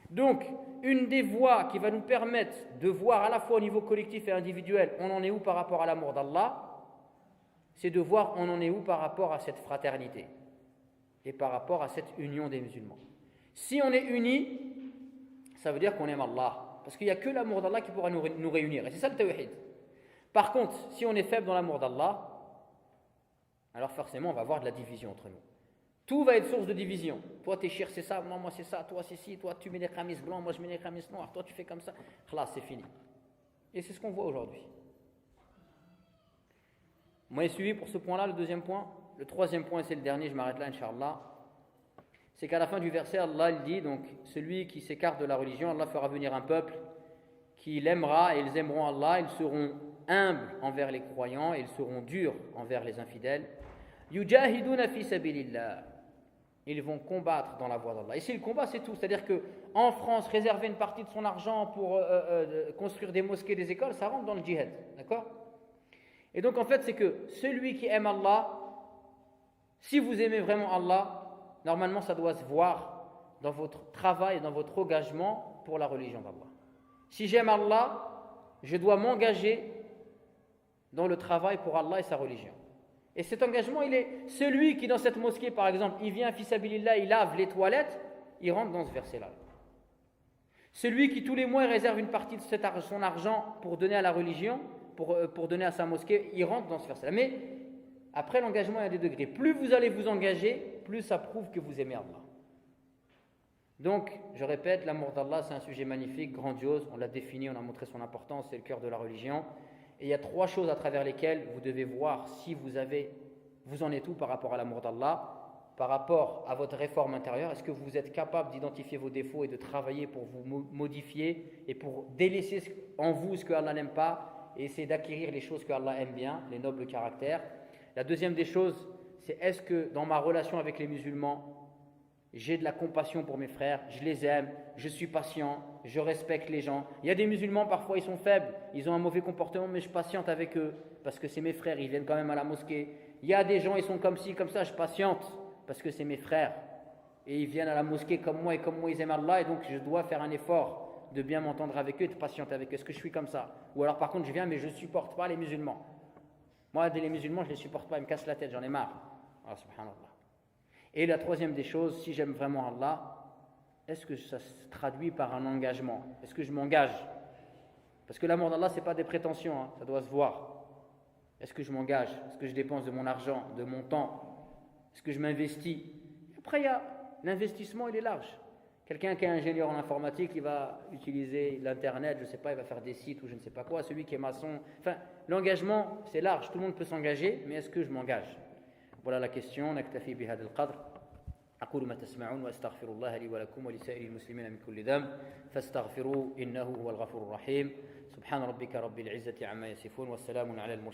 Speaker 1: Donc, une des voies qui va nous permettre de voir à la fois au niveau collectif et individuel, on en est où par rapport à l'amour d'Allah, c'est de voir on en est où par rapport à cette fraternité et par rapport à cette union des musulmans. Si on est unis, ça veut dire qu'on aime Allah, parce qu'il n'y a que l'amour d'Allah qui pourra nous réunir, et c'est ça le tawhid. Par contre, si on est faible dans l'amour d'Allah, alors forcément on va avoir de la division entre nous. Tout va être source de division. Toi, t'es cher, c'est ça, moi, c'est ça, toi, c'est ci, toi, tu mets des khamis blancs, moi, je mets des khamis noirs, toi, tu fais comme ça. Là, c'est fini. Et c'est ce qu'on voit aujourd'hui. Vous m'avez suivi pour ce point-là, le deuxième point? Le troisième point, c'est le dernier, je m'arrête là, Inch'Allah. C'est qu'à la fin du verset, Allah il dit, donc, celui qui s'écarte de la religion, Allah fera venir un peuple qui l'aimera et ils aimeront Allah, ils seront humbles envers les croyants et ils seront durs envers les infidèles. Yujahiduna fi sabilillah. Ils vont combattre dans la voie d'Allah. Ici, le combat, c'est tout. C'est-à-dire qu'en France, réserver une partie de son argent pour construire des mosquées, des écoles, ça rentre dans le djihad. D'accord? Et donc, en fait, c'est que celui qui aime Allah, si vous aimez vraiment Allah, normalement, ça doit se voir dans votre travail, dans votre engagement pour la religion d'Allah. Si j'aime Allah, je dois m'engager dans le travail pour Allah et sa religion. Et cet engagement, il est celui qui dans cette mosquée, par exemple, il vient fi sabilillah, il lave les toilettes, il rentre dans ce verset-là. Celui qui tous les mois réserve une partie de son argent pour donner à la religion, pour donner à sa mosquée, il rentre dans ce verset-là. Mais après l'engagement, il y a des degrés. Plus vous allez vous engager, plus ça prouve que vous aimez Allah. Donc, je répète, l'amour d'Allah, c'est un sujet magnifique, grandiose. On l'a défini, on a montré son importance, c'est le cœur de la religion. Et il y a trois choses à travers lesquelles vous devez voir si vous en êtes où par rapport à l'amour d'Allah, par rapport à votre réforme intérieure. Est-ce que vous êtes capable d'identifier vos défauts et de travailler pour vous modifier et pour délaisser en vous ce que Allah n'aime pas et essayer d'acquérir les choses que Allah aime bien, les nobles caractères. La deuxième des choses, c'est est-ce que dans ma relation avec les musulmans, j'ai de la compassion pour mes frères, je les aime, je suis patient, je respecte les gens. Il y a des musulmans, parfois ils sont faibles, ils ont un mauvais comportement, mais je patiente avec eux, parce que c'est mes frères, ils viennent quand même à la mosquée. Il y a des gens, ils sont comme ci, comme ça, je patiente, parce que c'est mes frères. Et ils viennent à la mosquée comme moi, et comme moi ils aiment Allah, et donc je dois faire un effort de bien m'entendre avec eux et de patienter avec eux. Est-ce que je suis comme ça? Ou alors par contre je viens mais je ne supporte pas les musulmans. Moi, les musulmans, je ne les supporte pas, ils me cassent la tête, j'en ai marre. Ah, subhanallah. Et la troisième des choses, si j'aime vraiment Allah, est-ce que ça se traduit par un engagement? Est-ce que je m'engage? Parce que l'amour d'Allah, ce n'est pas des prétentions, ça doit se voir. Est-ce que je m'engage? Est-ce que je dépense de mon argent, de mon temps? Est-ce que je m'investis? Après, il y a l'investissement, il est large. Quelqu'un qui est ingénieur en informatique, il va utiliser l'internet, je ne sais pas, il va faire des sites ou je ne sais pas quoi. Celui qui est maçon, enfin, l'engagement, c'est large, tout le monde peut s'engager, mais est-ce que je m'engage? Voilà la question. نكتفي بهذا القدر. أقول ما تسمعون وأستغفر الله لي ولكم ولسائر المسلمين من كل ذنب فاستغفروه إنه هو الغفور الرحيم. سبحان ربك رب العزة عما يصفون والسلام على المرسلين.